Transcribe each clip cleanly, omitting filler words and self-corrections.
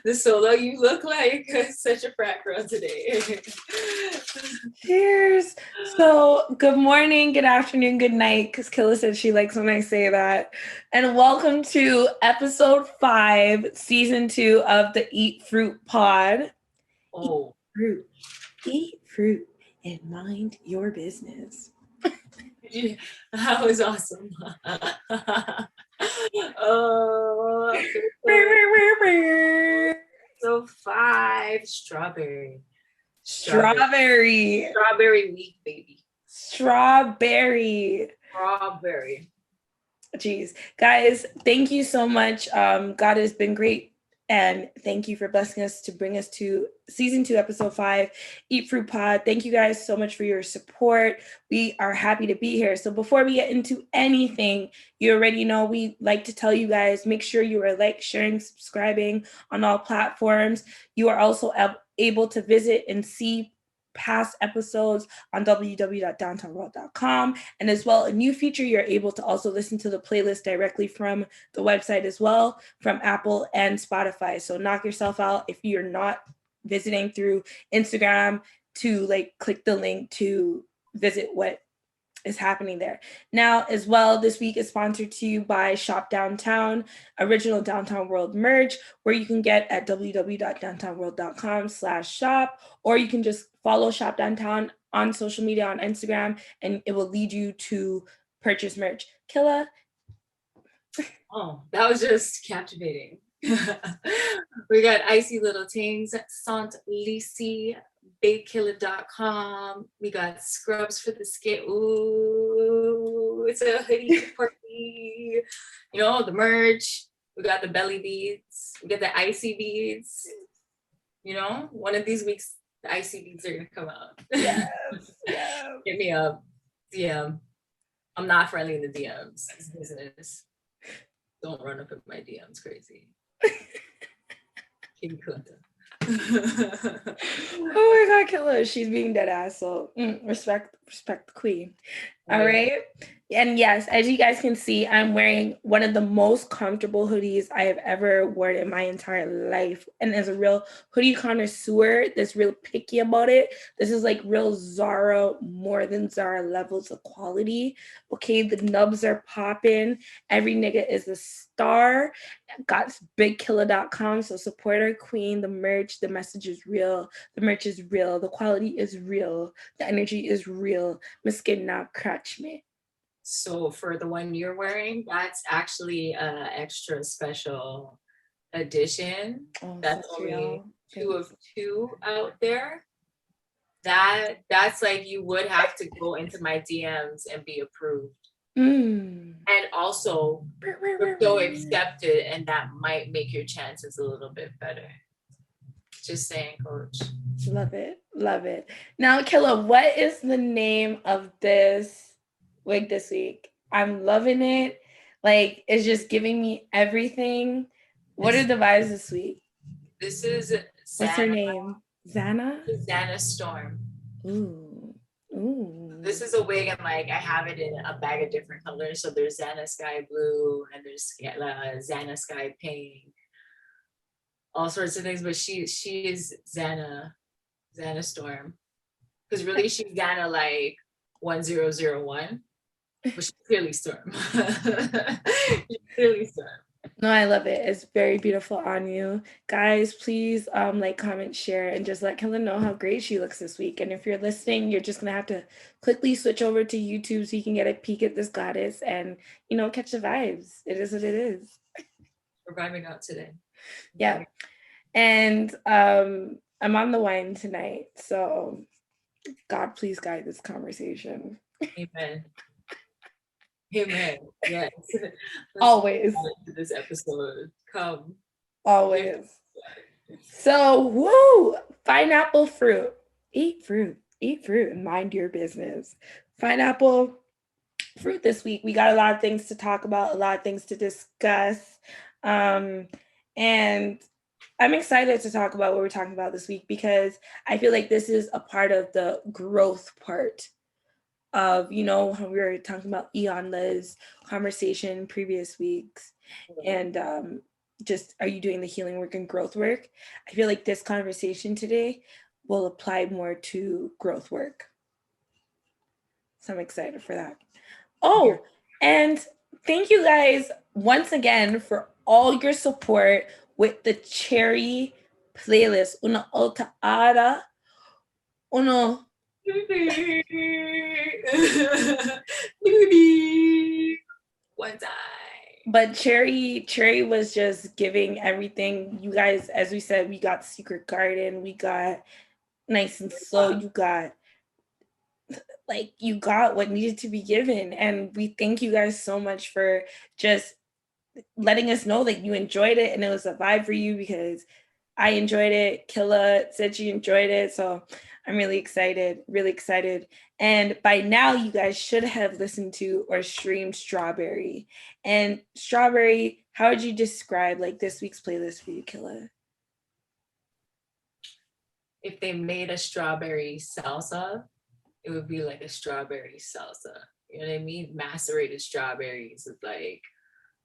the solo. You look like such a frat girl today. Cheers. So good morning, good afternoon, good night, because Killa said she likes when I say that. And welcome to episode 5, season 2 of the Eat Fruit Pod. Oh. Eat fruit and mind your business. That was awesome. So 5, strawberry week, baby. Strawberry. Jeez, guys, thank you so much. God has been great, and thank you for blessing us to bring us to season 2, episode 5, Eat Fruit Pod. Thank you guys so much for your support. We are happy to be here. So before we get into anything, you already know we like to tell you guys, make sure you are sharing, subscribing on all platforms. You are also able to visit and see past episodes on www.DWNTWNWRLD.com, and as well a new feature, you're able to also listen to the playlist directly from the website as well, from Apple and Spotify. So knock yourself out if you're not visiting through Instagram to click the link to visit what is happening there. Now, as well, this week is sponsored to you by Shop Downtown, original Downtown World merch, where you can get at www.downtownworld.com/shop, or you can just follow Shop Downtown on social media on Instagram, and it will lead you to purchase merch. Killa? Oh, that was just captivating. We got Icy Little Things, Sant Lisi, BakeKiller.com. We got scrubs for the skin. Ooh, it's a hoodie party. You know, the merch. We got the belly beads. We got the icy beads. You know, one of these weeks, the icy beads are gonna come out. Yes. Yeah. Hit me up. DM. I'm not friendly in the DMs. It's business. Don't run up in my DMs crazy. Keep it Oh my God, Killa, she's being dead ass. So respect the queen. All right. And yes, as you guys can see, I'm wearing one of the most comfortable hoodies I have ever worn in my entire life. And as a real hoodie connoisseur that's real picky about it, this is like real Zara, more than Zara levels of quality. Okay, the nubs are popping. Every nigga is a star. Got BigKiller.com, so support our queen. The merch, the message is real. The merch is real. The quality is real. The energy is real. Miskin not crutch me. So for the one you're wearing, that's actually an extra special edition. That's only 2 of 2 out there. That's like, you would have to go into my DMs and be approved. And also so accepted, and that might make your chances a little bit better. Just saying, coach. Love it. Now, Killa, what is the name of this wig this week? I'm loving it. Like, it's just giving me everything. What are the vibes this week? This is Xana. What's her name? Xana? Xana Storm. Ooh. This is a wig, and I have it in a bag of different colors. So there's Xana Sky Blue, and there's Xana Sky Pink, all sorts of things. But she is Xana Storm, because really she's Xana 1001, but she's clearly Storm. She's clearly Storm. No, I love it. It's very beautiful on you. Guys, please comment, share, and just let Killa know how great she looks this week. And if you're listening, you're just going to have to quickly switch over to YouTube so you can get a peek at this goddess and, catch the vibes. It is what it is. We're vibing out today. Yeah. And I'm on the wine tonight. So God, please guide this conversation. Amen. Amen. Yes. Always. This episode. Come. Always. So, woo! Pineapple fruit. Eat fruit and mind your business. Pineapple fruit this week. We got a lot of things to talk about, a lot of things to discuss. And I'm excited to talk about what we're talking about this week, because I feel like this is a part of the growth part of, how we were talking about Eon Liz conversation previous weeks. And just, are you doing the healing work and growth work? I feel like this conversation today will apply more to growth work. So I'm excited for that. Oh, and thank you guys once again for all your support with the Cherry playlist. Una alta ara, uno. One time. But Cherry was just giving everything. You guys, as we said, we got Secret Garden, we got Nice and Slow, you got what needed to be given. And we thank you guys so much for just letting us know that you enjoyed it and it was a vibe for you, because I enjoyed it. Killa said she enjoyed it. So I'm really excited, really excited. And by now you guys should have listened to or streamed Strawberry. And Strawberry, how would you describe like this week's playlist for you, Killa? If they made a strawberry salsa, it would be like a strawberry salsa. You know what I mean? Macerated strawberries with like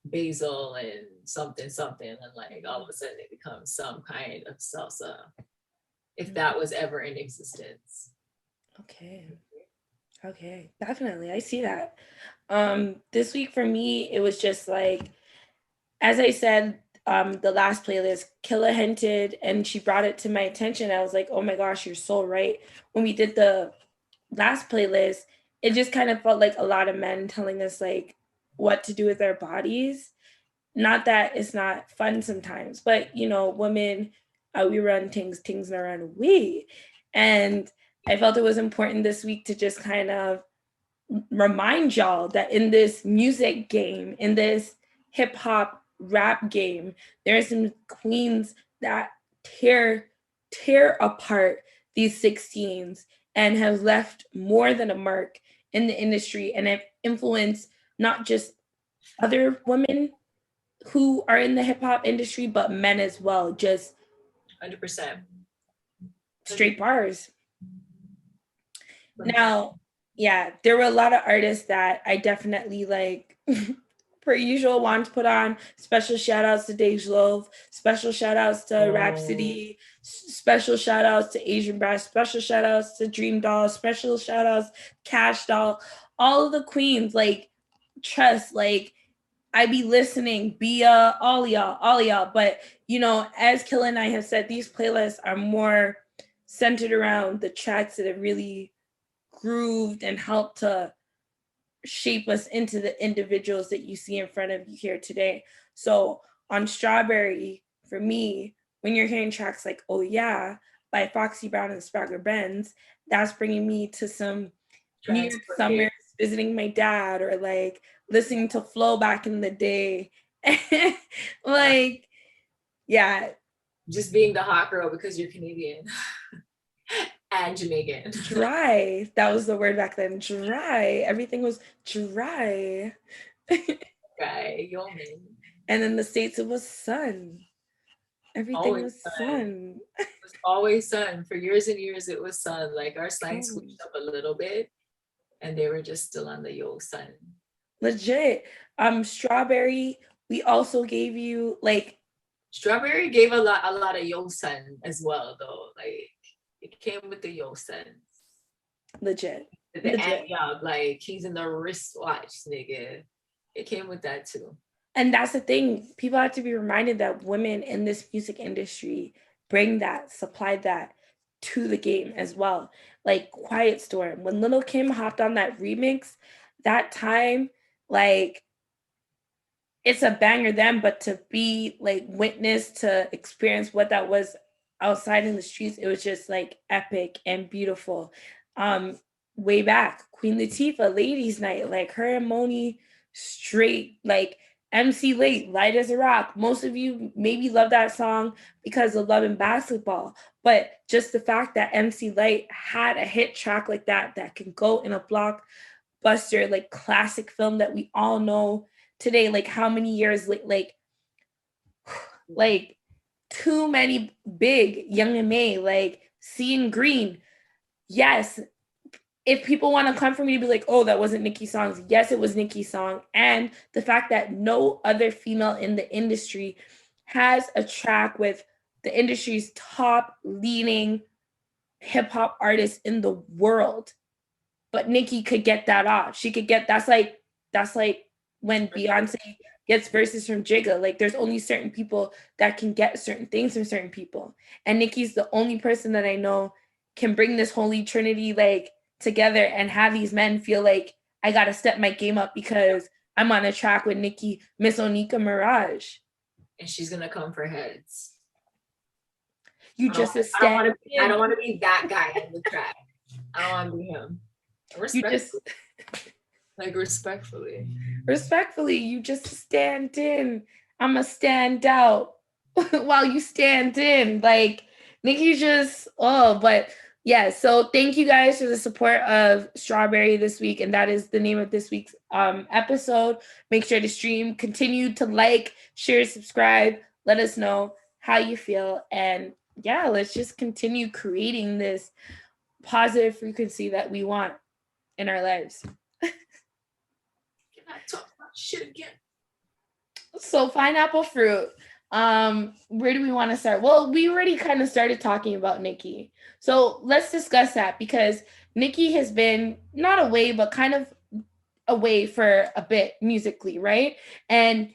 basil and something, and like all of a sudden it becomes some kind of salsa. If that was ever in existence. Okay, definitely. I see that. This week for me, it was just like, as I said, the last playlist, Killa hinted and she brought it to my attention. I was like, oh my gosh, you're so right. When we did the last playlist, it just kind of felt like a lot of men telling us like what to do with their bodies. Not that it's not fun sometimes, but you know, women, we run things not run we. And I felt it was important this week to just kind of remind y'all that in this music game, in this hip hop rap game, there are some queens that tear apart these 16s and have left more than a mark in the industry and have influenced not just other women who are in the hip hop industry, but men as well. Just 100%. Straight bars. Now, yeah, there were a lot of artists that I definitely like, per usual, want to put on. Special shout outs to Dej Love, special shout outs to Rhapsody, special shout outs to Asian Brass, special shout outs to Dream Doll, special shout outs Cash Doll, all of the queens, like, trust, like, I be listening, Bia, all y'all. But, you know, as Killa and I have said, these playlists are more centered around the tracks that have really grooved and helped to shape us into the individuals that you see in front of you here today. So on Strawberry, for me, when you're hearing tracks like Oh Yeah by Foxy Brown and Swagger Benz, that's bringing me to some New York summers, visiting my dad, or like listening to Flo back in the day. Like, yeah. Just being the hot girl because you're Canadian. And Jamaican. Dry. That was the word back then. Dry. Everything was dry. Dry. Yeoman. And in the States, it was sun. Everything always was sun. It was always sun. For years and years, it was sun. Like our slang switched up a little bit, and they were just still on the yo sun. Legit. Strawberry, we also gave you like. Strawberry gave a lot of yo sun as well, though. Like, it came with the yo sun. Legit. The Antioch, like he's in the wristwatch, nigga. It came with that too. And that's the thing. People have to be reminded that women in this music industry bring that, supply that to the game as well. Like Quiet Storm. When Lil' Kim hopped on that remix, that time, like, it's a banger then, but to be like witness, to experience what that was outside in the streets, it was just like epic and beautiful. Way back, Queen Latifah, Ladies Night, like her and Moni straight, like MC Late, Light as a Rock. Most of you maybe love that song because of Love and Basketball, but just the fact that MC Light had a hit track like that can go in a blockbuster, like classic film that we all know today, like how many years like too many big Young and May, like Seeing Green. Yes, if people want to come for me to be like, oh, that wasn't Nicki's song. Yes, it was Nicki's song. And the fact that no other female in the industry has a track with the industry's top leading hip hop artists in the world. But Nicki could get that off. She could get, that's like when Beyonce gets verses from Jigga. Like, there's only certain people that can get certain things from certain people. And Nicki's the only person that I know can bring this holy trinity like together and have these men feel like I gotta step my game up because I'm on a track with Nicki, Miss Onika Mirage. And she's gonna come for heads. You just a stand. I don't want to be that guy in the track. I don't want to be him. Respectfully, you just stand in. I'ma stand out while you stand in. Like, Nicki just, but yeah. So thank you guys for the support of Strawberry this week. And that is the name of this week's episode. Make sure to stream, continue to like, share, subscribe. Let us know how you feel. And yeah, let's just continue creating this positive frequency that we want in our lives. Can I talk about shit again? So pineapple fruit. Where do we want to start? Well, we already kind of started talking about Nicki. So let's discuss that, because Nicki has been not away, but kind of away for a bit musically, right? And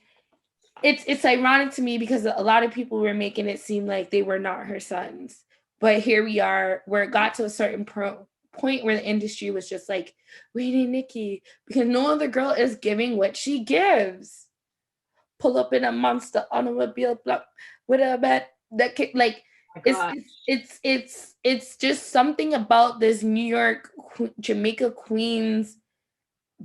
it's ironic to me because a lot of people were making it seem like they were not her sons. But here we are, where it got to a certain point where the industry was just like, we need Nicki, because no other girl is giving what she gives. Pull up in a monster automobile with a bet that like it's just something about this New York, Jamaica Queens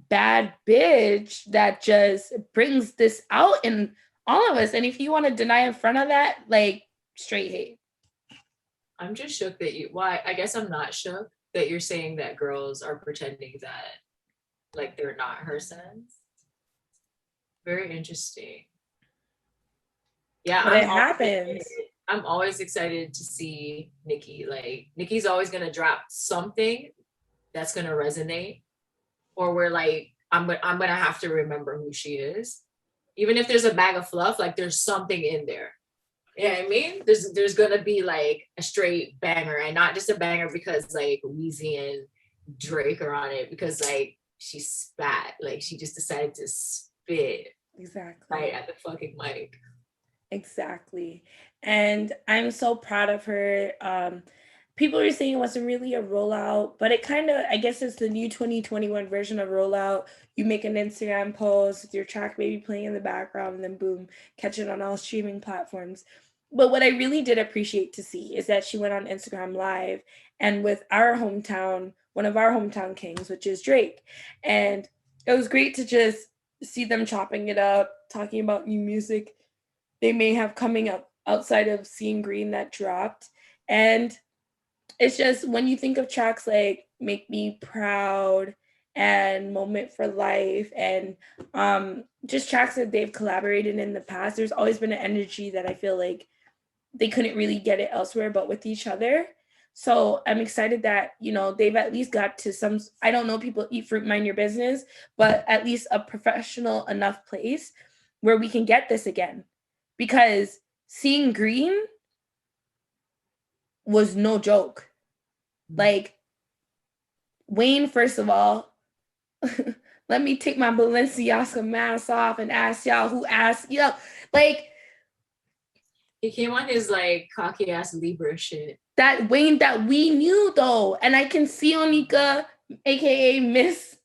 bad bitch that just brings this out in all of us. And if you want to deny in front of that, like, straight hate. I'm just shook that I guess I'm not shook that you're saying that girls are pretending that like they're not her sons. Very interesting. Yeah, but it happens. I'm always excited to see Nicki. Like, Nicki's always gonna drop something that's gonna resonate, or where like I'm gonna have to remember who she is, even if there's a bag of fluff. Like, there's something in there. You know what I mean? There's gonna be like a straight banger, and not just a banger because like Weezy and Drake are on it, because like she spat, like she just decided to spit exactly right at the fucking mic. Exactly. And I'm so proud of her. People are saying it wasn't really a rollout, but it kind of, I guess it's the new 2021 version of rollout. You make an Instagram post with your track maybe playing in the background, and then boom, catch it on all streaming platforms. But what I really did appreciate to see is that she went on Instagram Live and with one of our hometown kings, which is Drake. And it was great to just see them chopping it up, talking about new music they may have coming up outside of Seeing Green that dropped. And it's just, when you think of tracks like Make Me Proud and Moment for Life and just tracks that they've collaborated in the past, there's always been an energy that I feel like they couldn't really get it elsewhere but with each other. So I'm excited that, they've at least got to some, I don't know, people eat fruit, mind your business, but at least a professional enough place where we can get this again. Because Seeing Green was no joke. Like, Wayne, first of all, let me take my Balenciaga mask off and ask y'all who asked, like, he came on his like cocky ass Libra shit. That Wayne that we knew though. And I can see Onika, aka Miss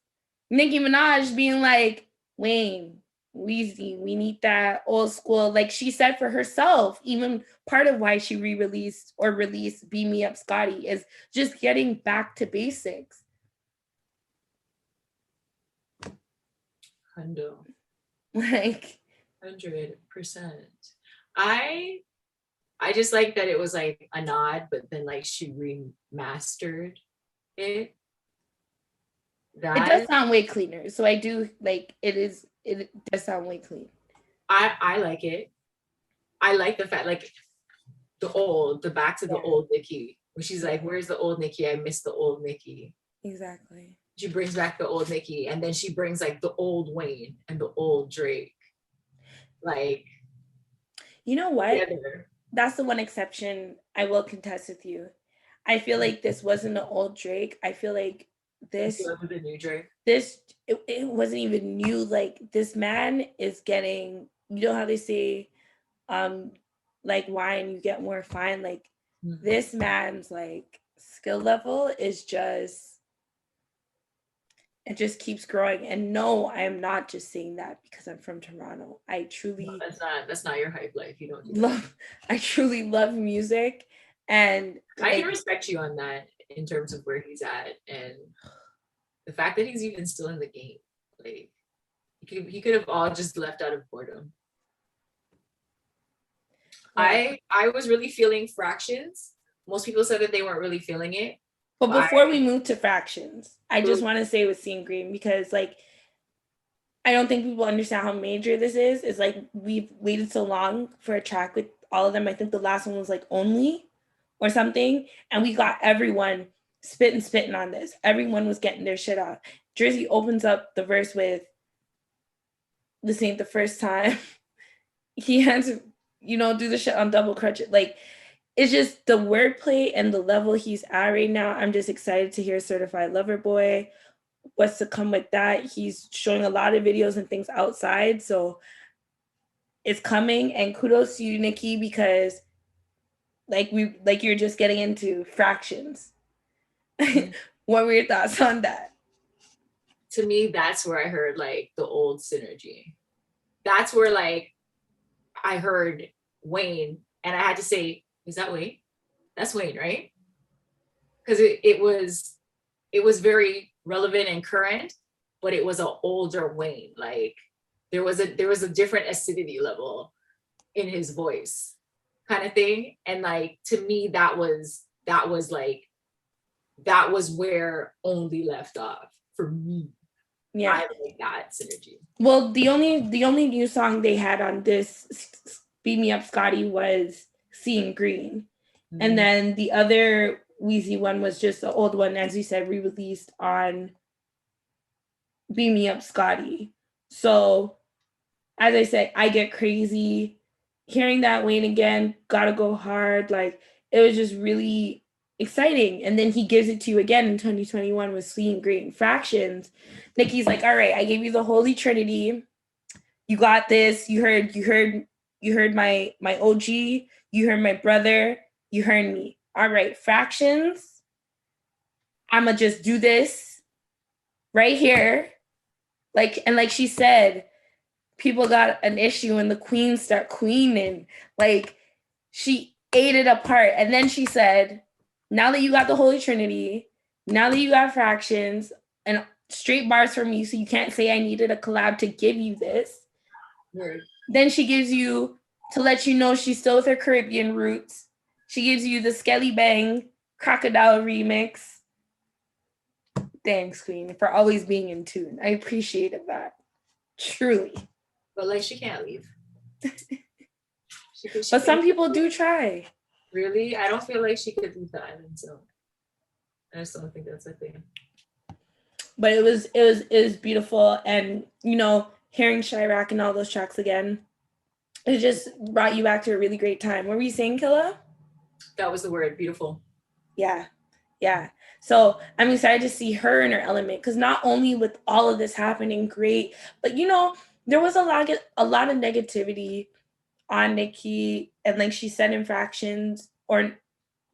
Nicki Minaj, being like, Wayne, Weezy, we need that old school, like she said for herself. Even part of why she released Beam Me Up Scotty is just getting back to basics. Hundo. Like 100%. I just like that it was like a nod, but then like she remastered it. It does sound way cleaner. So I do like it does sound way clean. I like it. I like the fact, like the back to the old Nicki, where she's like, where's the old Nicki? I miss the old Nicki. Exactly. She brings back the old Nicki, and then she brings like the old Wayne and the old Drake. Like, You know what? together. That's the one exception I will contest with you. I feel like this wasn't an old Drake. I feel like this was a new Drake. It wasn't even new. Like, this man is getting, you know how they say, like wine, you get more fine. Like, this man's like skill level is just, it just keeps growing. And no, I am not just saying that because I'm from Toronto. I truly that's not your hype life. You don't do love that. I truly love music, and I can respect you on that in terms of where he's at and the fact that he's even still in the game. Like, he could have all just left out of boredom. Yeah. I was really feeling Fractions. Most people said that they weren't really feeling it. But before we move to Fractions, I just want to say with Seeing Green, because like, I don't think people understand how major this is. It's like, we've waited so long for a track with all of them. I think the last one was like Only or something. And we got everyone spitting on this. Everyone was getting their shit out. Jersey opens up the verse with, "This ain't the first time." He had to, do the shit on double crutch. Like, it's just the wordplay and the level he's at right now. I'm just excited to hear Certified Lover Boy. What's to come with that? He's showing a lot of videos and things outside, so it's coming. And kudos to you, Nicki, because like you're just getting into Fractions. What were your thoughts on that? To me, that's where I heard like the old synergy. That's where like I heard Wayne, and I had to say, is that Wayne? That's Wayne, right? Because it was very relevant and current, but it was an older Wayne. Like, there was a different acidity level in his voice, kind of thing. And like, to me, that was where Only left off for me. Yeah, I like that synergy. Well, the only new song they had on this Beat Me Up Scotty was Seeing Green. Mm-hmm. And then the other Weezy one was just the old one, as you said, re-released on Beat Me Up Scotty. So, as I said, I get crazy. Hearing that Wayne again, Gotta Go Hard, like, it was just really exciting. And then he gives it to you again in 2021 with Seeing Green. Fractions. Nicki's like, all right, I gave you the Holy Trinity. You got this. You heard my OG. You heard my brother. You heard me. All right, Fractions. I'ma just do this right here. Like she said, people got an issue and the queens start queening. Like, she ate it apart. And then she said, now that you got the Holy Trinity, now that you got Fractions, and straight bars from me, so you can't say I needed a collab to give you this. Right. Then she gives you, to let you know she's still with her Caribbean roots, she gives you the Skelly Bang Crocodile remix. Thanks, Queen, for always being in tune. I appreciated that. Truly. But like, she can't leave. But some people do try. Really? I don't feel like she could leave the island, so I just don't think that's a thing. But it was beautiful, and hearing Chirac and all those tracks again, it just brought you back to a really great time. What were you saying, Killa? That was the word, beautiful. Yeah. So I'm excited to see her in her element, because not only with all of this happening, great, but there was a lot of negativity on Nicki, and like she said in Fractions or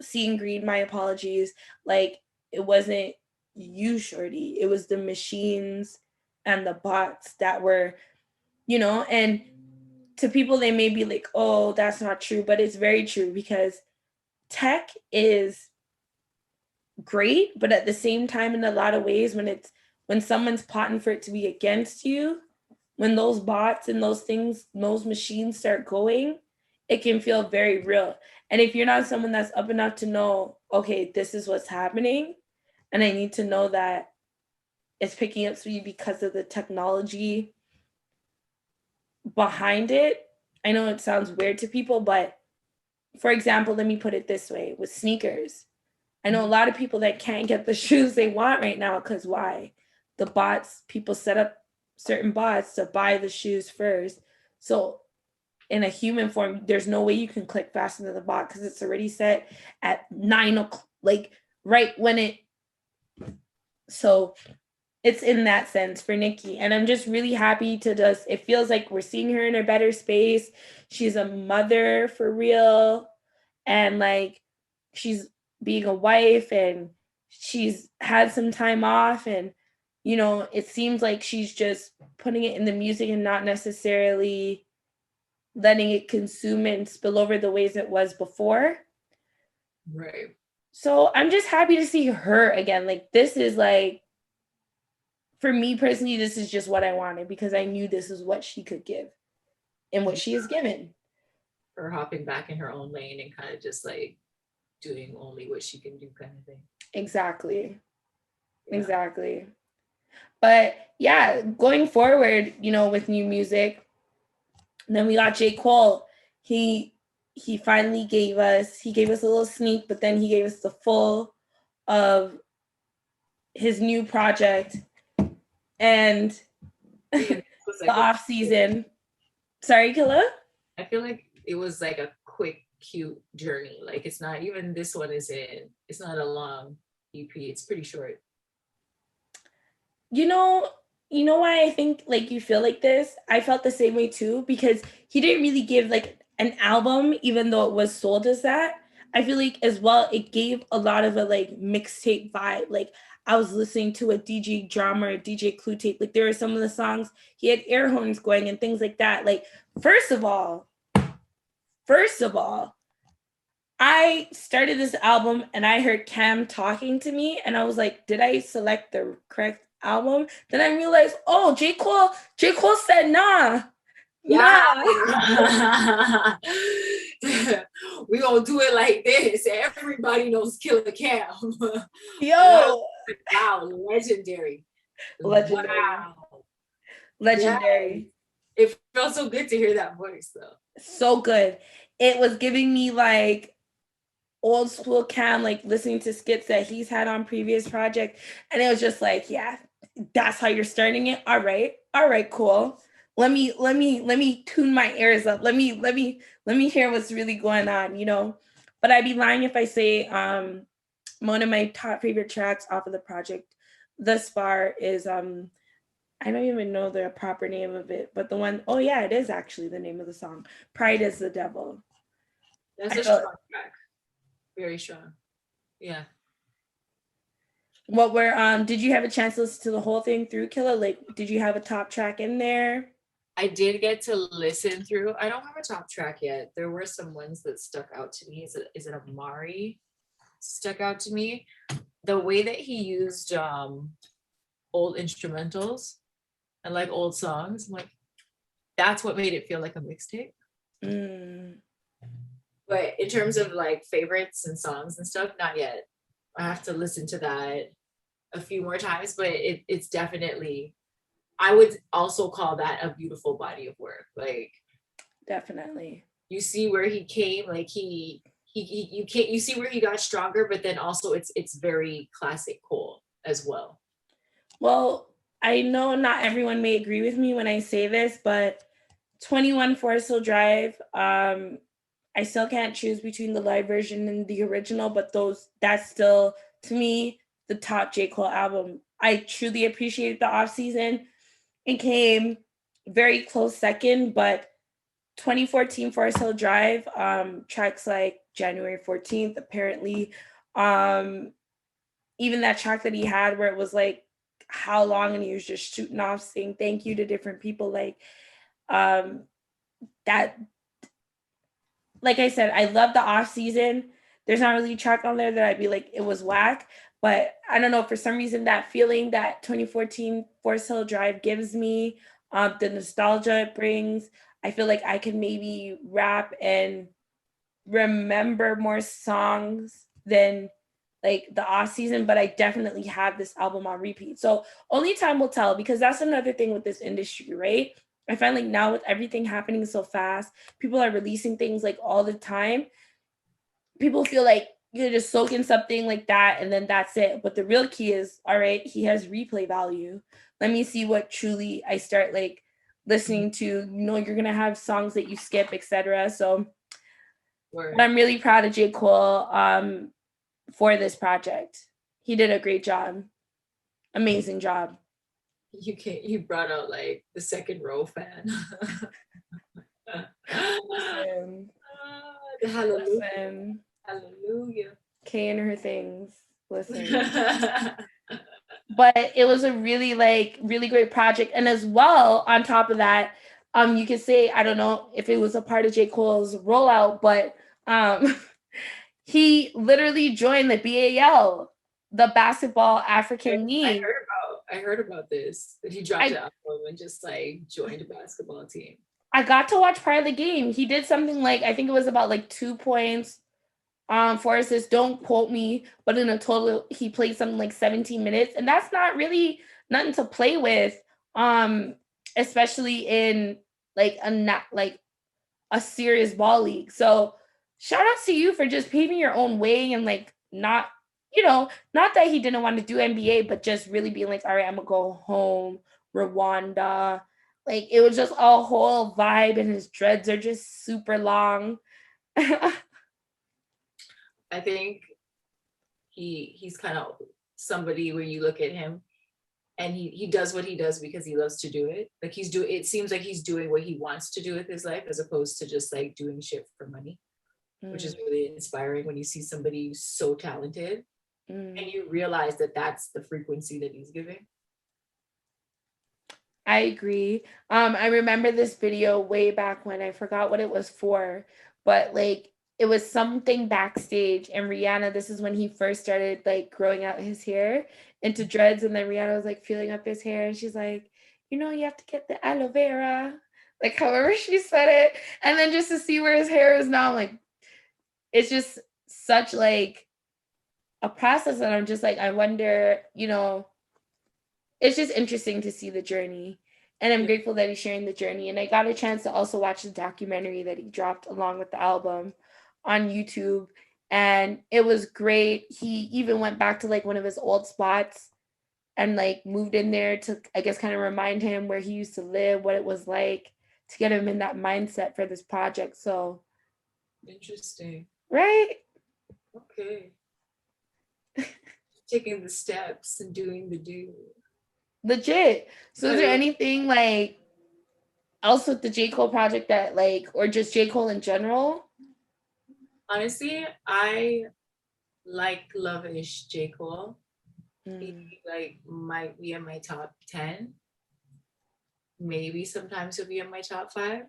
Seeing Green, my apologies, like, it wasn't you, shorty, it was the machines and the bots that were, and to people they may be like, oh, that's not true, but it's very true, because tech is great, but at the same time, in a lot of ways, when someone's plotting for it to be against you, when those bots and those things, those machines start going, it can feel very real. And if you're not someone that's up enough to know, okay, this is what's happening, and I need to know that it's picking up speed because of the technology behind it. I know it sounds weird to people, but for example, let me put it this way, with sneakers. I know a lot of people that can't get the shoes they want right now, because why? The bots, people set up certain bots to buy the shoes first. So in a human form, there's no way you can click faster than the bot because it's already set at 9 o'clock, like right when it. So it's in that sense for Nicki. And I'm just really happy to just, it feels like we're seeing her in a better space. She's a mother for real. And like, she's being a wife and she's had some time off. And, you know, it seems like she's just putting it in the music and not necessarily letting it consume and spill over the ways it was before. Right. So I'm just happy to see her again. Like, this is like, for me personally, this is just what I wanted because I knew this is what she could give and what she has given. Her hopping back in her own lane and kind of just like doing only what she can do kind of thing. Exactly. Yeah. Exactly. But yeah, going forward, you know, with new music, then we got J.Cole. He finally gave us a little sneak, but then he gave us the full of his new project. And the off season. Sorry, Killa? I feel like it was like a quick, cute journey. Like it's not even this one it's not a long EP. It's pretty short. You know why I think like you feel like this? I felt the same way too, because he didn't really give like an album, even though it was sold as that. I feel like as well, it gave a lot of a like mixtape vibe. Like I was listening to a DJ drama or DJ Clue tape. Like there were some of the songs, he had air horns going and things like that. Like, first of all, I started this album and I heard Cam talking to me and I was like, did I select the correct album? Then I realized, oh, J.Cole said nah. Yeah. Nah. We gonna do it like this. Everybody knows Killer Cam. Yo. Wow, legendary. Wow. Legendary. Yeah. It felt so good to hear that voice though. So good. It was giving me like old school Cam, like listening to skits that he's had on previous projects. And it was just like, yeah, that's how you're starting it. All right, cool. Let me tune my ears up. Let me hear what's really going on, you know. But I'd be lying if I say one of my top favorite tracks off of the project thus far is I don't even know the proper name of it, but the one, oh yeah, it is actually the name of the song. Pride is the Devil. That's a strong track. Very strong. Yeah. What were did you have a chance to listen to the whole thing through, Killa? Like, did you have a top track in there? I did get to listen through. I don't have a top track yet. There were some ones that stuck out to me. Is it Amari? Stuck out to me. The way that he used old instrumentals and like old songs, I'm like, that's what made it feel like a mixtape. But in terms of like favorites and songs and stuff, not yet. I have to listen to that a few more times, but it's definitely, I would also call that a beautiful body of work. Like, definitely. You see where he came, like you see where he got stronger, but then also it's very classic Cole as well. Well, I know not everyone may agree with me when I say this, but 21 Forest Hill Drive, I still can't choose between the live version and the original, but that's still, to me, the top J.Cole album. I truly appreciated the off season. It came very close second, but 2014 Forest Hill Drive, tracks like January 14th, apparently, even that track that he had where it was like how long and he was just shooting off saying thank you to different people, like that, like I said, I love the off season. There's not really a track on there that I'd be like, it was whack. But I don't know, for some reason, that feeling that 2014 Forest Hill Drive gives me, the nostalgia it brings, I feel like I can maybe rap and remember more songs than like the off season, but I definitely have this album on repeat. So only time will tell, because that's another thing with this industry, right? I find like now with everything happening so fast, people are releasing things like all the time. People feel like you're just soaking something like that and then that's it. But the real key is, all right, he has replay value. Let me see what truly I start like listening to, you're gonna have songs that you skip, etc. So I'm really proud of J. Cole for this project. He did a great job. Amazing job. You brought out like the second row fan. Listen. Hallelujah. Listen. Hallelujah. Kay and her things. Listen. But it was a really great project. And as well, on top of that, you could say, I don't know if it was a part of J. Cole's rollout, but he literally joined the BAL, the Basketball African League. I heard about this, that he dropped an album and just like joined a basketball team. I got to watch part of the game. He did something like, I think it was about like 2 points, 4 assists, don't quote me, but in a total, he played something like 17 minutes. And that's not really nothing to play with, especially in like a serious ball league. So shout out to you for just paving your own way and like not that he didn't want to do NBA, but just really being like, all right, I'm gonna go home, Rwanda. Like it was just a whole vibe, and his dreads are just super long. I think he's kind of somebody where you look at him and he does what he does because he loves to do it. Like it seems like he's doing what he wants to do with his life as opposed to just like doing shit for money, which is really inspiring when you see somebody so talented and you realize that that's the frequency that he's giving. I agree. I remember this video way back when, I forgot what it was for, but like it was something backstage, and Rihanna, this is when he first started like growing out his hair into dreads, and then Rihanna was like feeling up his hair and she's like, you have to get the aloe vera, like however she said it, and then just to see where his hair is now, like it's just such like a process, and I'm just like, I wonder, it's just interesting to see the journey, and I'm grateful that he's sharing the journey. And I got a chance to also watch the documentary that he dropped along with the album on YouTube, and it was great. He even went back to like one of his old spots and like moved in there to, I guess, kind of remind him where he used to live, what it was like, to get him in that mindset for this project. So interesting, right? Okay. Taking the steps and doing the do. Legit. So is there anything like else with the J. Cole project that like, or just J. Cole in general? Honestly, I like love-ish J. Cole. He like might be in my top 10. Maybe sometimes he'll be in my top 5.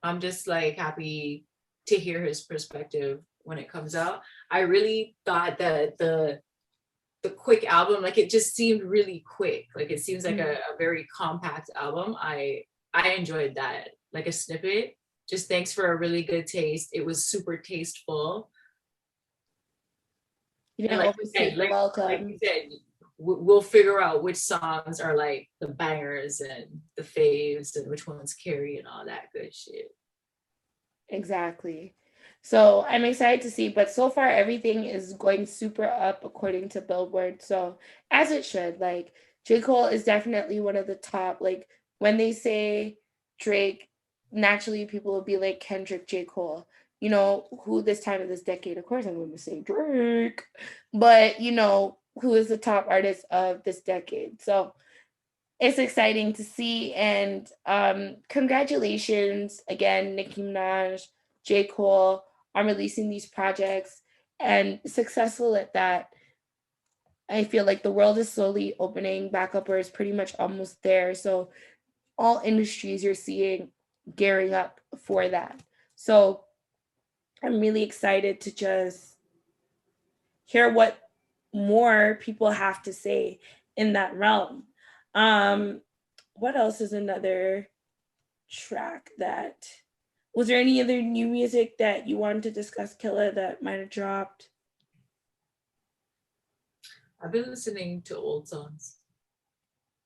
I'm just like happy to hear his perspective when it comes out. I really thought that the quick album, like it just seemed really quick. Like it seems like a very compact album. I enjoyed that, like a snippet. Just thanks for a really good taste. It was super tasteful. You didn't overstay your welcome. Like you said, we'll figure out which songs are like the bangers and the faves and which ones carry and all that good shit. Exactly. So I'm excited to see, but so far everything is going super up according to Billboard. So as it should, like J. Cole is definitely one of the top, like when they say Drake, naturally people will be like Kendrick, J. Cole, who this time of this decade, of course I'm going to say Drake, but who is the top artist of this decade. So it's exciting to see, and congratulations again, Nicki Minaj, J. Cole, on releasing these projects and successful at that. I feel like the world is slowly opening back up, or is pretty much almost there. So all industries you're seeing gearing up for that. So I'm really excited to just hear what more people have to say in that realm. What else is another track that... Was there any other new music that you wanted to discuss, Killa, that might have dropped? I've been listening to old songs.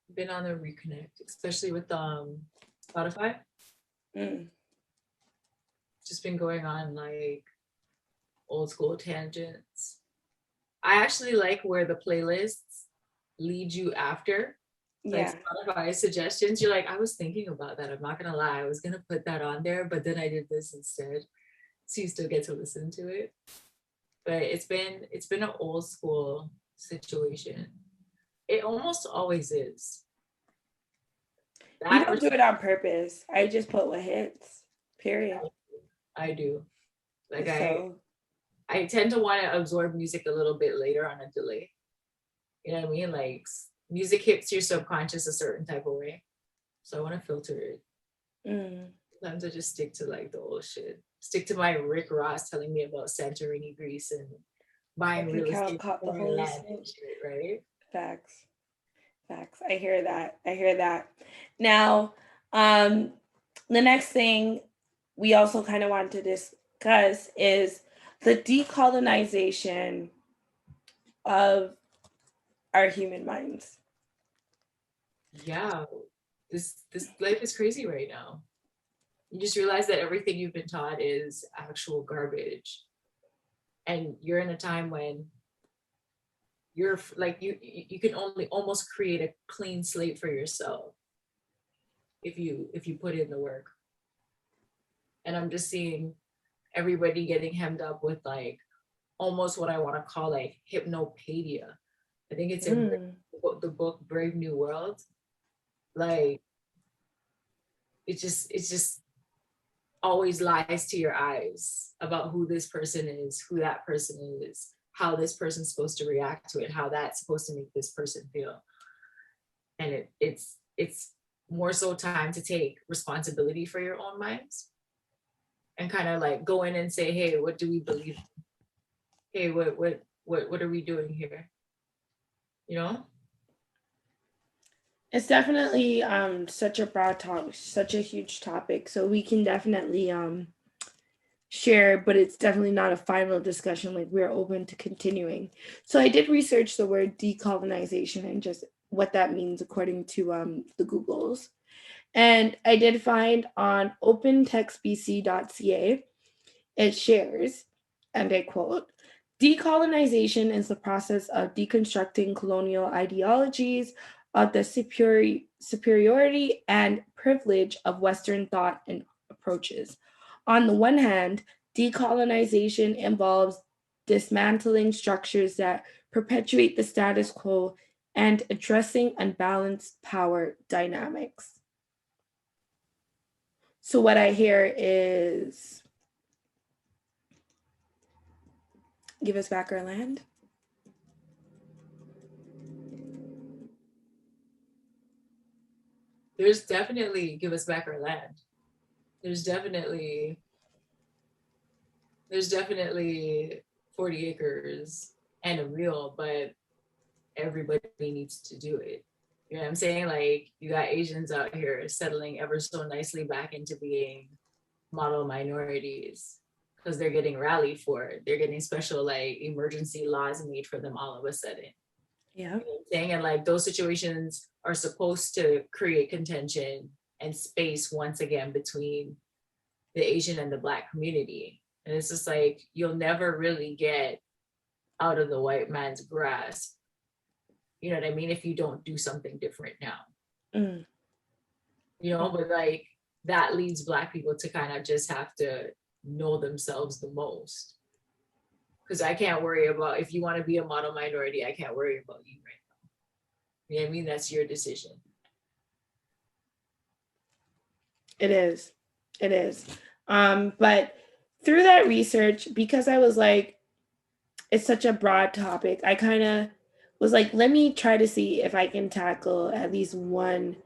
I've been on a reconnect, especially with Spotify. Just been going on like old school tangents. I actually like where the playlists lead you after. Yeah. Spotify suggestions. You're like, I was thinking about that. I'm not gonna lie. I was gonna put that on there, but then I did this instead. So you still get to listen to it. But it's been an old school situation. It almost always is. You don't do it on purpose. I just put what hits. Period. I do. Like I tend to want to absorb music a little bit later on a delay. You know what I mean? Like music hits your subconscious a certain type of way. So I want to filter it. Sometimes I just stick to like the old shit. Stick to my Rick Ross telling me about Santorini, Greece, and buying real estate land and shit, right? Facts. I hear that. Now, the next thing we also kind of want to discuss is the decolonization of our human minds. Yeah, this life is crazy right now. You just realize that everything you've been taught is actual garbage, and you're in a time when you're like you can only almost create a clean slate for yourself if you put in the work. And I'm just seeing everybody getting hemmed up with like almost what I want to call like hypnopadia. I think it's in the book Brave New World. Like it's just always lies to your eyes about who this person is, who that person is, how this person's supposed to react to it, how that's supposed to make this person feel. And it's more so time to take responsibility for your own minds and kind of like go in and say, hey, what do we believe in? Hey, what are we doing here? You know? It's definitely such a broad topic, such a huge topic. So we can definitely share, but it's definitely not a final discussion. Like we're open to continuing. So I did research the word decolonization and just what that means according to the Googles. And I did find on opentextbc.ca, it shares, and I quote, decolonization is the process of deconstructing colonial ideologies of the superiority and privilege of Western thought and approaches. On the one hand, decolonization involves dismantling structures that perpetuate the status quo and addressing unbalanced power dynamics. So what I hear is, give us back our land. There's definitely give us back our land. There's definitely 40 acres and a reel, but everybody needs to do it. You know what I'm saying? Like you got Asians out here settling ever so nicely back into being model minorities because they're getting rallied for it. They're getting special like emergency laws made for them all of a sudden. Yeah. You know what I'm saying? And like those situations are supposed to create contention and space once again between the Asian and the Black community. And it's just like you'll never really get out of the white man's grasp. You know what I mean? If you don't do something different now. You know, but like that leads Black people to kind of just have to know themselves the most. Because I can't worry about, if you want to be a model minority, I can't worry about you right now. You know what I mean? That's your decision. It is. But through that research, because I was like, it's such a broad topic, I kind of was like, let me try to see if I can tackle at least one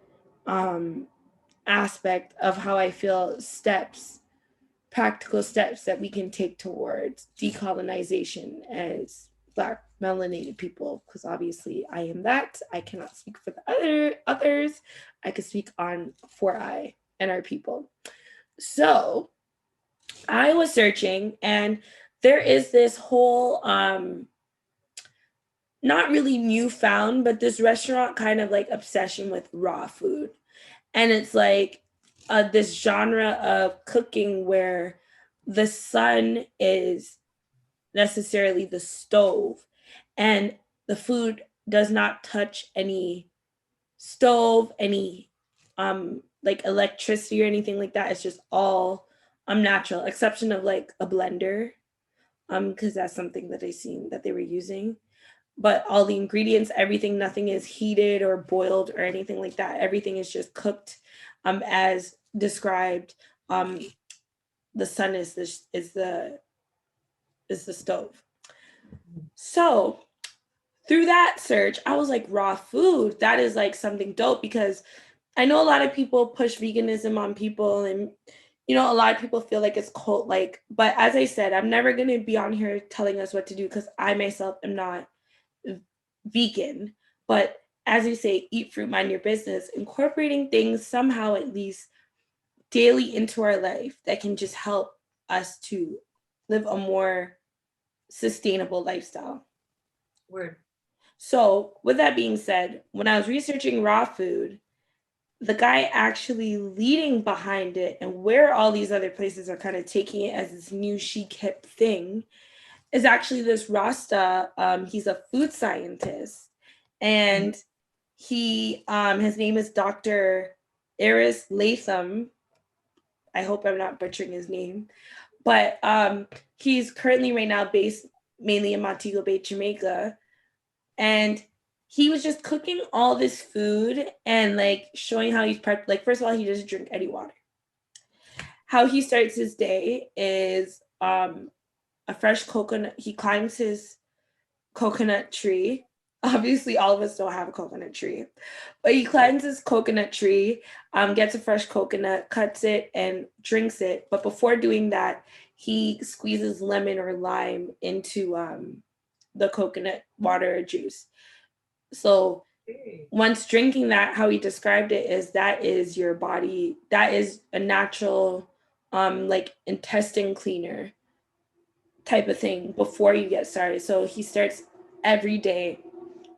aspect of how I feel practical steps that we can take towards decolonization as Black melanated people, because obviously I am that. I cannot speak for the others. I could speak for I and our people. So I was searching, and there is this whole not really newfound, but this restaurant kind of like obsession with raw food. And it's like this genre of cooking where the sun is necessarily the stove and the food does not touch any stove, any like electricity or anything like that. It's just all natural, exception of like a blender, because that's something that I seen that they were using. But all the ingredients, everything, nothing is heated or boiled or anything like that. Everything is just cooked as described. The sun is the stove. So through that search, I was like, raw food, that is like something dope, because I know a lot of people push veganism on people, and you know, a lot of people feel like it's cult like, but as I said, I'm never going to be on here telling us what to do, because I myself am not vegan. But as you say, eat fruit, mind your business, incorporating things somehow at least daily into our life that can just help us to live a more sustainable lifestyle. Word. So with that being said, when I was researching raw food, the guy actually leading behind it and where all these other places are kind of taking it as this new chic hip thing is actually this Rasta. He's a food scientist, and he his name is Dr. Aris Latham. I hope I'm not butchering his name, but he's currently right now based mainly in Montego Bay, Jamaica, and he was just cooking all this food and like showing how he's prepped. Like, first of all, he doesn't drink any water. How he starts his day is a fresh coconut. He climbs his coconut tree. Obviously, all of us don't have a coconut tree, but he climbs his coconut tree, gets a fresh coconut, cuts it, and drinks it. But before doing that, he squeezes lemon or lime into the coconut water or juice. So once drinking that, how he described it is that is your body, that is a natural like intestine cleaner type of thing before you get started. So he starts every day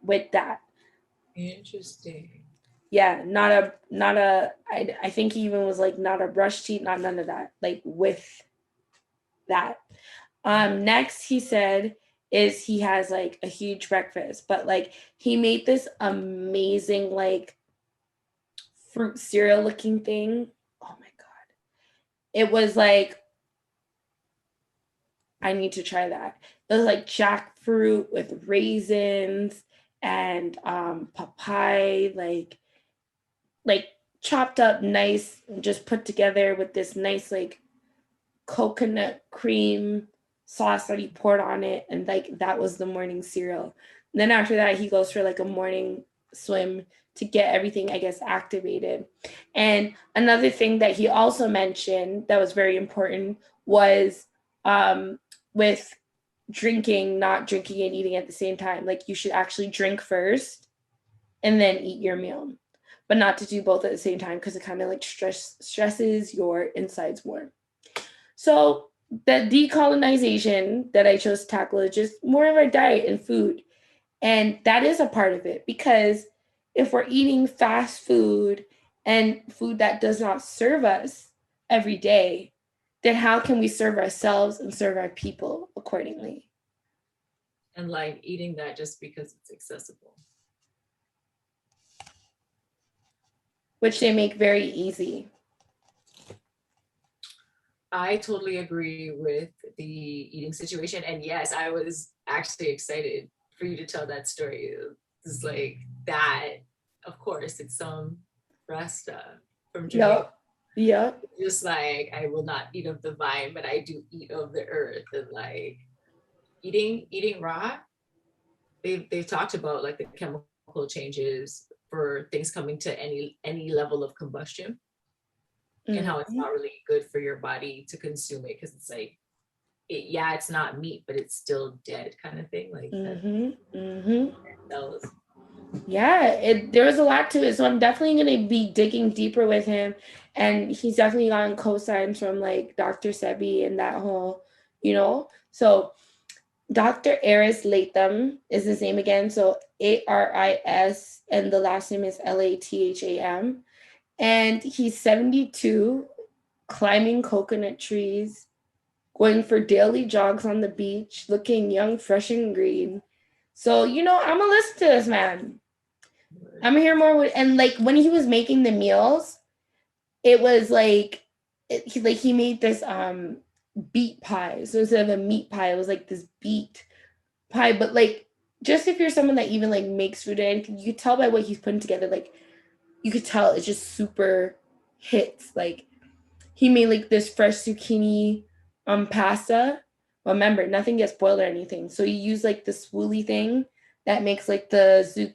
with that. Interesting. Yeah, I think he even was like not a brush teeth, not none of that, like with that. Next he said is he has like a huge breakfast, but like he made this amazing like fruit cereal looking thing. Oh my God. It was like, I need to try that. It was like jackfruit with raisins and papaya, like chopped up nice, just put together with this nice like coconut cream sauce that he poured on it, and like that was the morning cereal. And then after that, he goes for like a morning swim to get everything, I guess, activated. And another thing that he also mentioned that was very important was with drinking, not drinking and eating at the same time. Like you should actually drink first and then eat your meal, but not to do both at the same time, because it kind of like stresses your insides more. So the decolonization that I chose to tackle is just more of our diet and food. And that is a part of it, because if we're eating fast food and food that does not serve us every day, then how can we serve ourselves and serve our people accordingly? And like eating that just because it's accessible. Which they make very easy. I totally agree with the eating situation. And yes, I was actually excited for you to tell that story. It's like that, of course, it's some Rasta from Jamaica. Yep. Just like, I will not eat of the vine, but I do eat of the earth. And like eating raw, they've talked about like the chemical changes for things coming to any level of combustion. And how it's not really good for your body to consume it, because it's like, it's not meat, but it's still dead kind of thing. Like cells. Yeah, there was a lot to it. So I'm definitely going to be digging deeper with him. And he's definitely gotten cosigns from like Dr. Sebi and that whole, So Dr. Aris Latham is his name again. So Aris, and the last name is Latham. And he's 72, climbing coconut trees, going for daily jogs on the beach, looking young, fresh, and green. So, I'm going to listen to this man. I'm gonna hear more. And like when he was making the meals, it was like he made this beet pie. So instead of a meat pie, it was like this beet pie. But like, just if you're someone that even like makes food, and you could tell by what he's putting together, like you could tell it's just super hits. Like he made like this fresh zucchini pasta. Remember, nothing gets boiled or anything. So you use like this woolly thing that makes like the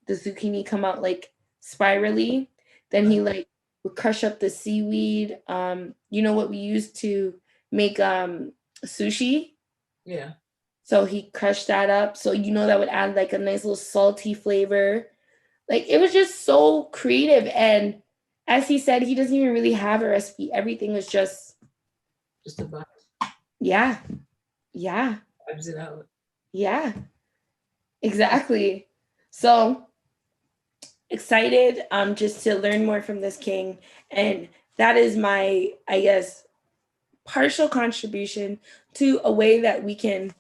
zucchini come out like spirally. Then he like would crush up the seaweed. You know what we use to make sushi? Yeah. So he crushed that up. So you know that would add like a nice little salty flavor. Like it was just so creative. And as he said, he doesn't even really have a recipe. Everything was just a vibe. Yeah. Yeah. Vibes it out. Yeah. Exactly. So excited just to learn more from this king. And that is my, I guess, partial contribution to a way that we can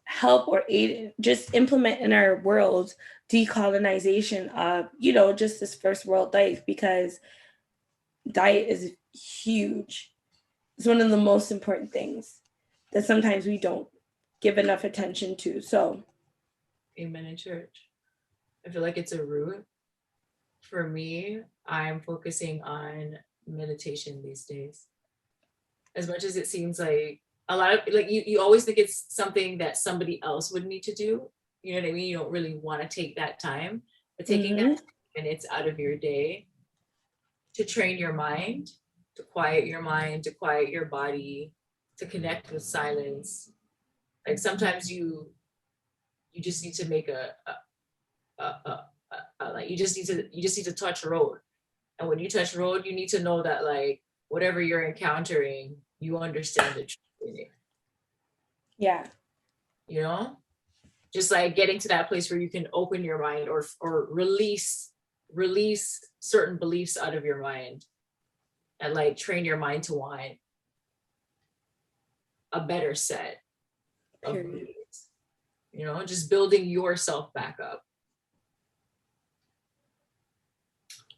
help or aid, just implement in our world decolonization of, you know, just this first world life, because diet is huge. It's one of the most important things that sometimes we don't give enough attention to. So, amen in church. I feel like it's a root. For me, I'm focusing on meditation these days. As much as it seems like a lot of like you always think it's something that somebody else would need to do. You know what I mean? You don't really want to take that time, but taking that minutes out of your day to train your mind, to quiet your mind, to quiet your body, to connect with silence. Like sometimes you just need to make like you just need to touch road. And when you touch road, you need to know that like whatever you're encountering, you understand the truth in it. Yeah. You know? Just like getting to that place where you can open your mind or release certain beliefs out of your mind and like train your mind to want a better set of beliefs. You know, just building yourself back up.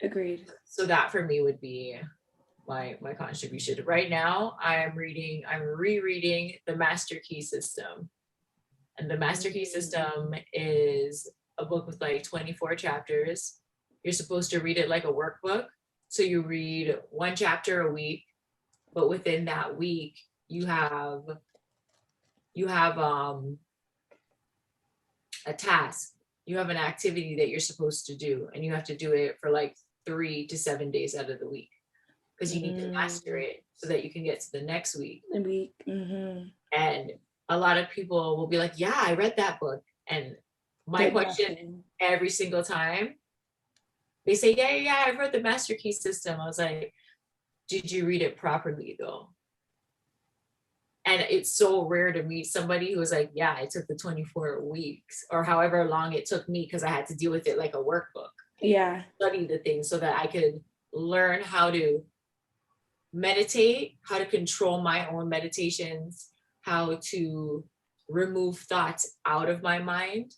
Agreed. So that for me would be my contribution. Right now, I'm rereading The Master Key System. And The Master Key System is a book with like 24 chapters. You're supposed to read it like a workbook. So you read one chapter a week, but within that week, you have a task. You have an activity that you're supposed to do, and you have to do it for like 3 to 7 days out of the week, because you need to master it so that you can get to the next week. And a lot of people will be like, yeah, I read that book. And my question every single time, they say, yeah, I've read The Master Key System. I was like, did you read it properly though? And it's so rare to meet somebody who's like, yeah, it took the 24 weeks or however long it took me, because I had to deal with it like a workbook. Yeah. Study the things so that I could learn how to meditate, how to control my own meditations, how to remove thoughts out of my mind,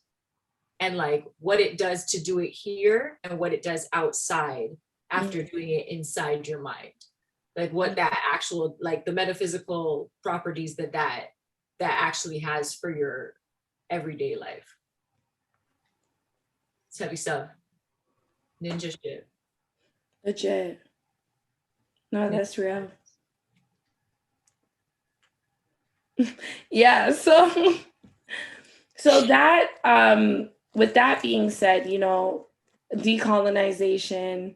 and like what it does to do it here and what it does outside after doing it inside your mind. Like what that actual, like the metaphysical properties that actually has for your everyday life. It's heavy stuff. Ninja shit. Legit. No, that's real. Yeah, so that with that being said, you know, decolonization,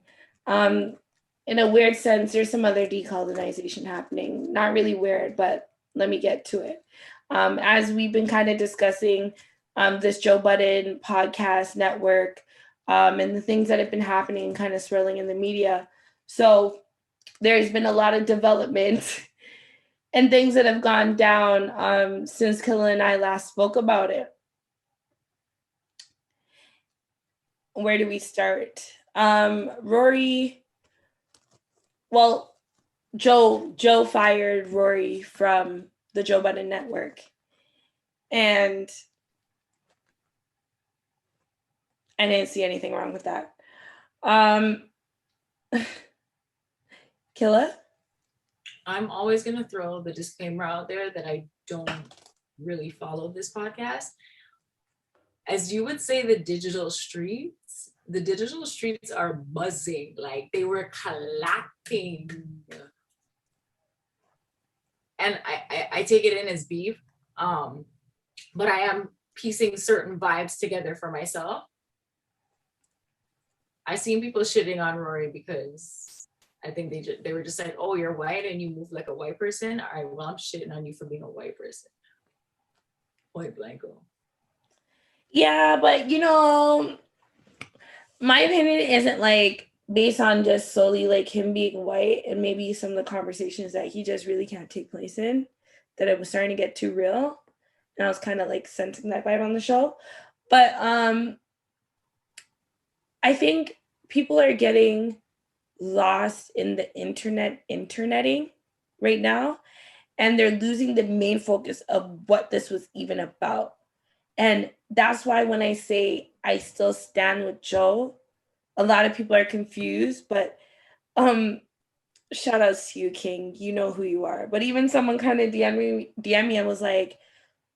in a weird sense, there's some other decolonization happening. Not really weird, but let me get to it. As we've been kind of discussing this Joe Budden podcast network, and the things that have been happening kind of swirling in the media. So there's been a lot of development and things that have gone down since Killa and I last spoke about it. Where do we start? Rory, well, Joe fired Rory from the Joe Budden Network. And I didn't see anything wrong with that. Killa? I'm always going to throw the disclaimer out there that I don't really follow this podcast. As you would say, the digital streets are buzzing. Like they were clapping. And I take it in as beef. But I am piecing certain vibes together for myself. I seen people shitting on Rory because I think they were just like, oh, you're white and you move like a white person. All right, well, I'm shitting on you for being a white person. Point blanco. Yeah, but you know, my opinion isn't like based on just solely like him being white and maybe some of the conversations that he just really can't take place in, that it was starting to get too real. And I was kind of like sensing that vibe on the show. But I think people are getting lost in the interneting right now, and they're losing the main focus of what this was even about. And that's why when I say I still stand with Joe, a lot of people are confused, but shout outs to you, King. You know who you are. But even someone kind of DM me and was like,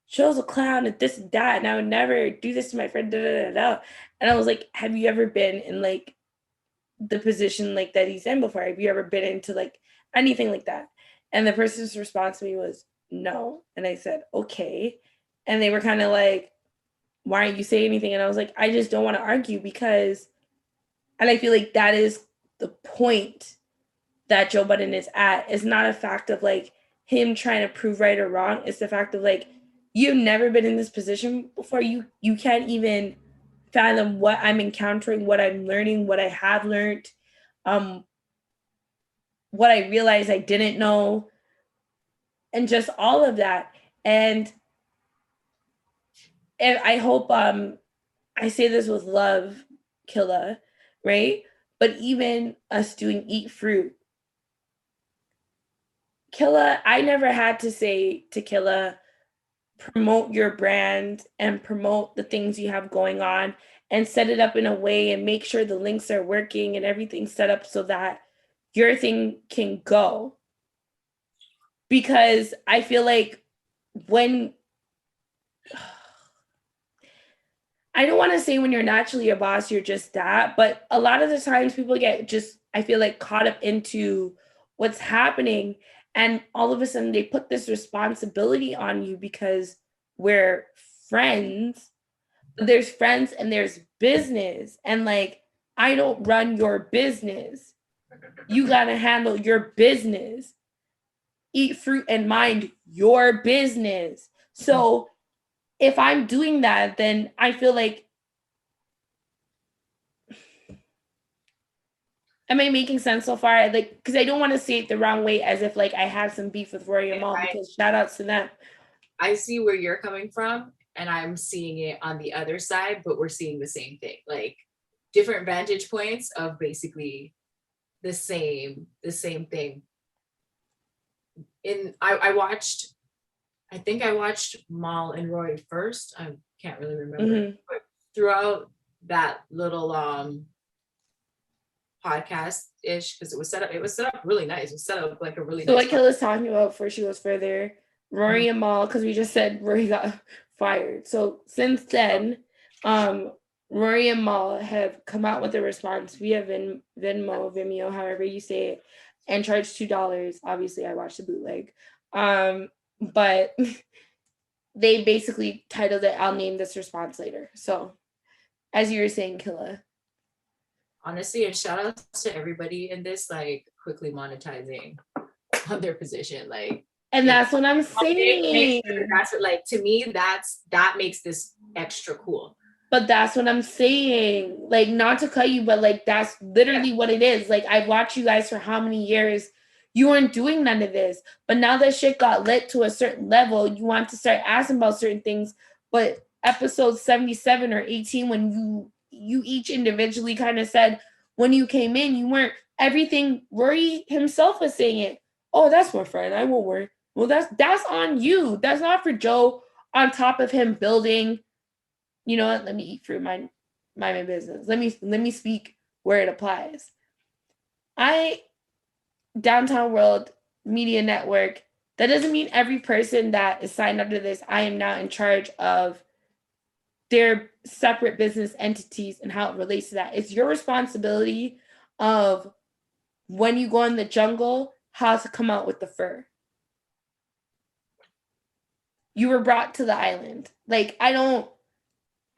Joe's a clown and this and that, and I would never do this to my friend. Da, da, da, da. And I was like, have you ever been in like the position like that he's in before? Have you ever been into like anything like that? And the person's response to me was no. And I said, okay. And they were kind of like, why aren't you saying anything? And I was like, I just don't want to argue because, and I feel like that is the point that Joe Budden is at. It's not a fact of like him trying to prove right or wrong. It's the fact of like, you've never been in this position before. You can't even fathom what I'm encountering, what I'm learning, what I have learned, what I realized I didn't know, and just all of that. And I hope I say this with love, Killa, right? But even us doing Eat Fruit, Killa, I never had to say to Killa, promote your brand and promote the things you have going on and set it up in a way and make sure the links are working and everything's set up so that your thing can go. Because I feel like when, I don't want to say when you're naturally a boss, you're just that, but a lot of the times people get just, I feel like caught up into what's happening. And all of a sudden they put this responsibility on you because we're friends. There's friends and there's business. And like, I don't run your business. You got to handle your business. Eat fruit and mind your business. So if I'm doing that, then I feel like, am I making sense so far? Like, because I don't want to say it the wrong way as if like I have some beef with Rory and Mal, because shout outs to them. I see where you're coming from and I'm seeing it on the other side, but we're seeing the same thing, like different vantage points of basically the same thing. I think I watched Mal and Rory first. I can't really remember, but throughout that little podcast ish, because it was set up really nice. It was set up like a really so nice. What Killa's talking about before she goes further, Rory and Mal, because we just said Rory got fired. So since then, Rory and Mal have come out with a response via Vimeo, however you say it, and charged $2. Obviously, I watched the bootleg. But they basically titled it, I'll name this response later. So as you were saying, Killa. Honestly, and shout out to everybody in this, like quickly monetizing on their position. Like, and that's what I'm saying. That's what, like, to me, that makes this extra cool. But that's what I'm saying. Like, not to cut you, but like that's literally what it is. Like, I've watched you guys for how many years? You weren't doing none of this. But now that shit got lit to a certain level, you want to start asking about certain things. But episode 77 or 18, when you each individually kind of said, when you came in, you weren't everything. Rory himself was saying it. Oh, that's my friend. I won't worry. Well, that's on you. That's not for Joe on top of him building. You know what? Let me eat fruit. mind my business. Let me speak where it applies. Downtown World Media Network, that doesn't mean every person that is signed under this, I am now in charge of their separate business entities and how it relates to that. It's your responsibility of when you go in the jungle, how to come out with the fur. You were brought to the island. Like, I don't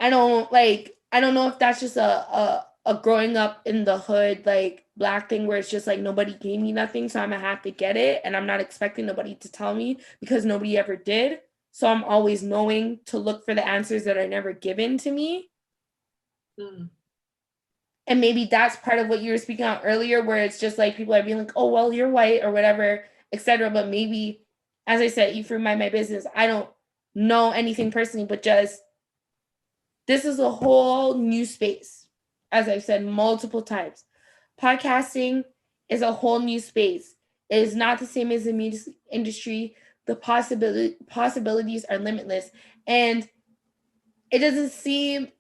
know if that's just a growing up in the hood, like, Black thing where it's just like nobody gave me nothing, so I'm gonna have to get it, and I'm not expecting nobody to tell me because nobody ever did. So I'm always knowing to look for the answers that are never given to me. Mm. And maybe that's part of what you were speaking on earlier, where it's just like people are being like, oh, well, you're white or whatever, etc. But maybe, as I said, you through my business, I don't know anything personally, but just this is a whole new space. As I've said multiple times, podcasting is a whole new space. It is not the same as the music industry. The possibilities are limitless. And it doesn't seem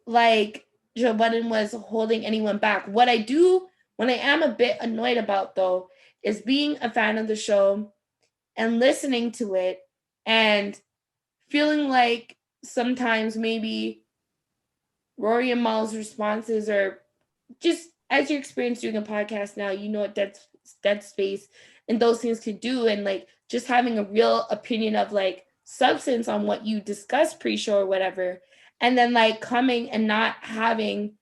like Joe Budden was holding anyone back. What I am a bit annoyed about, though, is being a fan of the show and listening to it and feeling like sometimes maybe Rory and Mal's responses are just, as you experience doing a podcast now, you know what dead space and those things could do, and like just having a real opinion of like substance on what you discuss pre-show or whatever, and then like coming and not having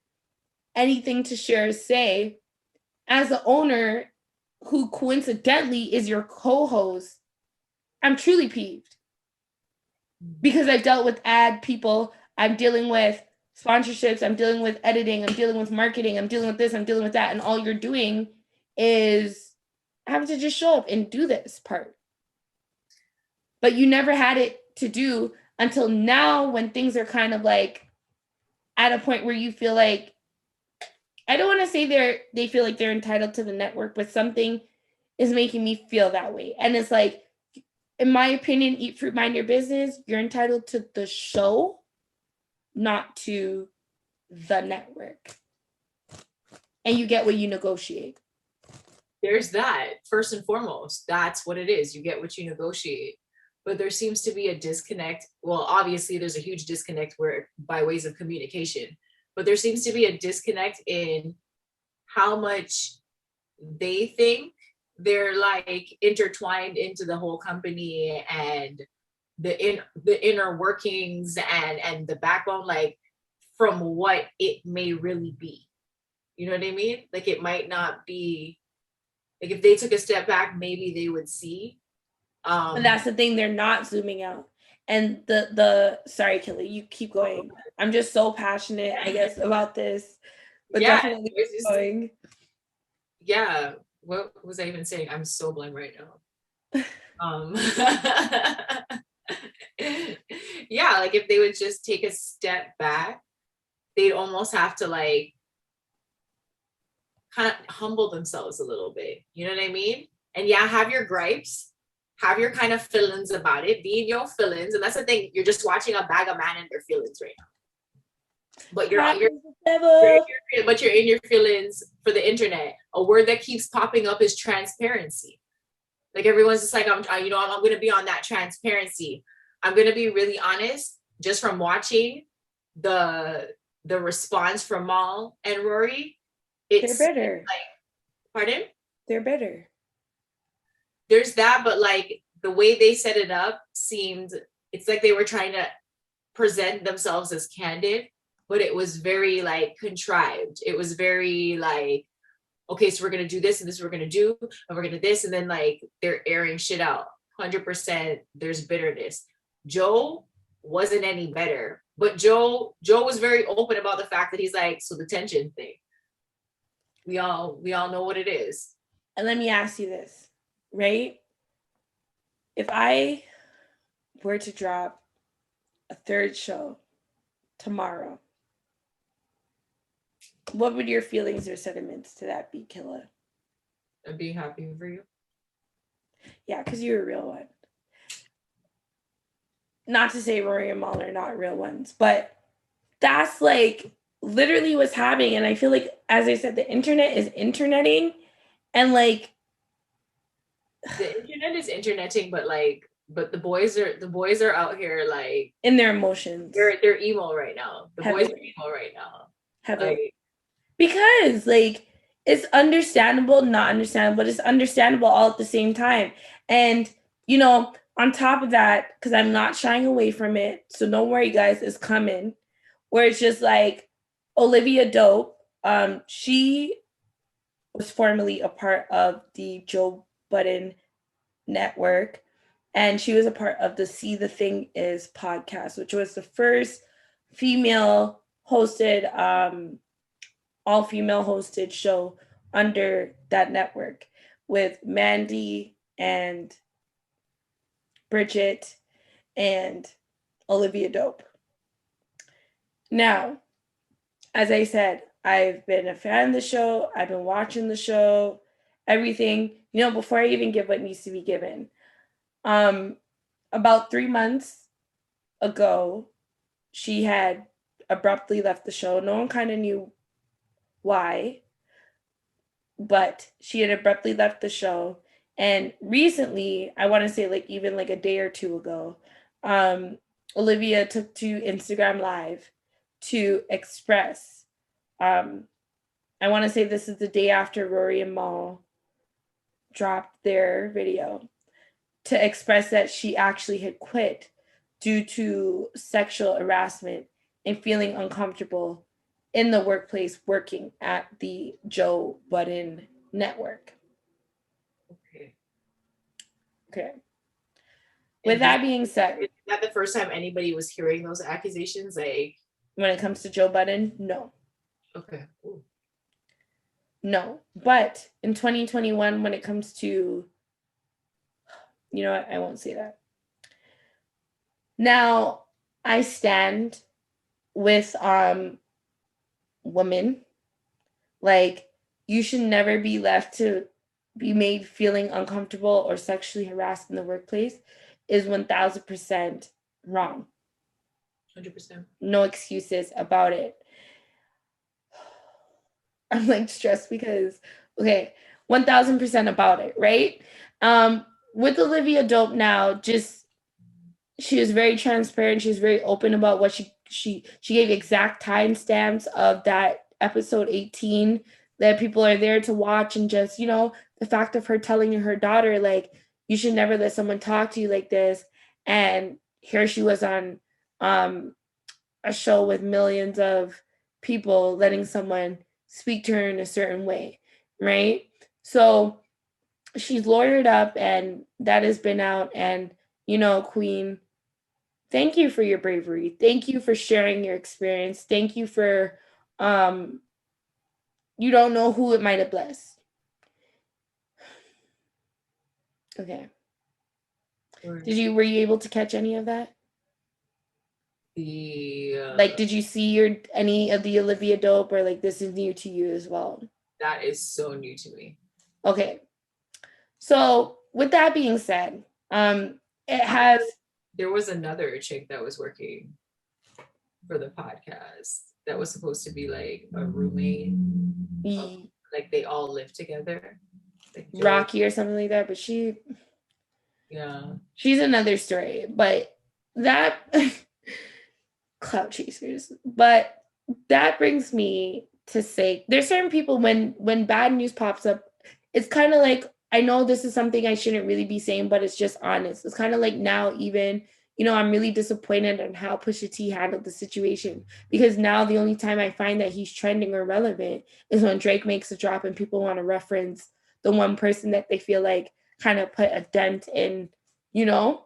anything to share or say as the owner who coincidentally is your co-host. I'm truly peeved because I've dealt with ad people, I'm dealing with sponsorships, I'm dealing with editing, I'm dealing with marketing, I'm dealing with this, I'm dealing with that, and all you're doing is having to just show up and do this part. But you never had it to do until now, when things are kind of like at a point where you feel like, I don't want to say they feel like they're entitled to the network, but something is making me feel that way. And it's like, in my opinion, eat fruit, mind your business. You're entitled to the show, not to the network. And you get what you negotiate. There's that. First and foremost, that's what it is. You get what you negotiate. But there seems to be a disconnect. Well, obviously, there's a huge disconnect by ways of communication. But there seems to be a disconnect in how much they think they're like intertwined into the whole company and the inner workings and the backbone, like from what it may really be. You know what I mean? Like it might not be, like if they took a step back, maybe they would see. And that's the thing, they're not zooming out. And the sorry, Kelly, you keep going. I'm just so passionate, I guess, about this. But yeah, definitely just, going. Yeah. What was I even saying? I'm so blank right now. Yeah, like if they would just take a step back, they'd almost have to like kind of humble themselves a little bit. You know what I mean? And yeah, have your gripes, have your kind of feelings about it, be in your feelings. And that's the thing, you're just watching a bag of man in their feelings right now. But you're in your feelings for the internet. A word that keeps popping up is transparency. Like everyone's just like, I'm going to be on that transparency. I'm going to be really honest, just from watching the response from Mal and Rory. They're better. Like, pardon? They're better. There's that, but like the way they set it up seemed, it's like they were trying to present themselves as candid, but it was very like contrived. It was very like, okay, so we're going to do this and this we're going to do, and we're going to this. And then like they're airing shit out. 100% there's bitterness. Joe wasn't any better, but Joe was very open about the fact that he's like, so the tension thing, we all know what it is. And let me ask you this, right? If I were to drop a third show tomorrow, what would your feelings or sentiments to that be, Killa? I'd be happy for you. Yeah, because you're a real one. Not to say Rory and Mal are not real ones, but that's like literally what's happening. And I feel like, as I said, the internet is interneting, and like the internet is interneting, but the boys are out here like in their emotions. They're emo right now. The boys are emo right now. Like, because like it's understandable, not understandable, but it's understandable all at the same time. And you know, on top of that, because I'm not shying away from it, so don't worry, guys, it's coming. Where it's just like Olivia Dope, she was formerly a part of the Joe Budden Network, and she was a part of the See the Thing Is podcast, which was the first female hosted, all female hosted show under that network, with Mandy and Bridget and Olivia Dope. Now, as I said, I've been a fan of the show. I've been watching the show, everything, you know, before I even give what needs to be given. About 3 months ago, she had abruptly left the show. No one kind of knew why, but she had abruptly left the show. And recently, I want to say like even like a day or two ago, Olivia took to Instagram Live to express, I want to say this is the day after Rory and Mal dropped their video, to express that she actually had quit due to sexual harassment and feeling uncomfortable in the workplace working at the Joe Budden Network. Okay. With that being said, is that the first time anybody was hearing those accusations? Like, when it comes to Joe Budden, no. Okay. Ooh. No. But in 2021, when it comes to, you know what, I won't say that. Now, I stand with women. Like, you should never be left to be made feeling uncomfortable or sexually harassed in the workplace is 1000% wrong. 100%. No excuses about it. I'm like stressed because, okay, 1000% about it, right? With Olivia Dope now, just, she was very transparent. She was very open about what she gave exact timestamps of that episode 18 that people are there to watch, and just, you know, the fact of her telling her daughter, like, you should never let someone talk to you like this. And here she was on a show with millions of people letting someone speak to her in a certain way, right? So she's lawyered up, and that has been out. And, you know, Queen, thank you for your bravery. Thank you for sharing your experience. Thank you for, you don't know who it might have blessed. Okay. Were you able to catch any of that? Like, did you see any of the Olivia Dope, or like this is new to you as well? That is so new to me. Okay. So with that being said, there was another chick that was working for the podcast that was supposed to be like a roommate. Like they all live together. Like Rocky or something like that, but she's another story. But that clout chasers. But that brings me to say, there's certain people, when bad news pops up, it's kind of like, I know this is something I shouldn't really be saying, but it's just honest. It's kind of like now, even, you know, I'm really disappointed in how Pusha T handled the situation, because now the only time I find that he's trending or relevant is when Drake makes a drop and people want to reference the one person that they feel like kind of put a dent in, you know,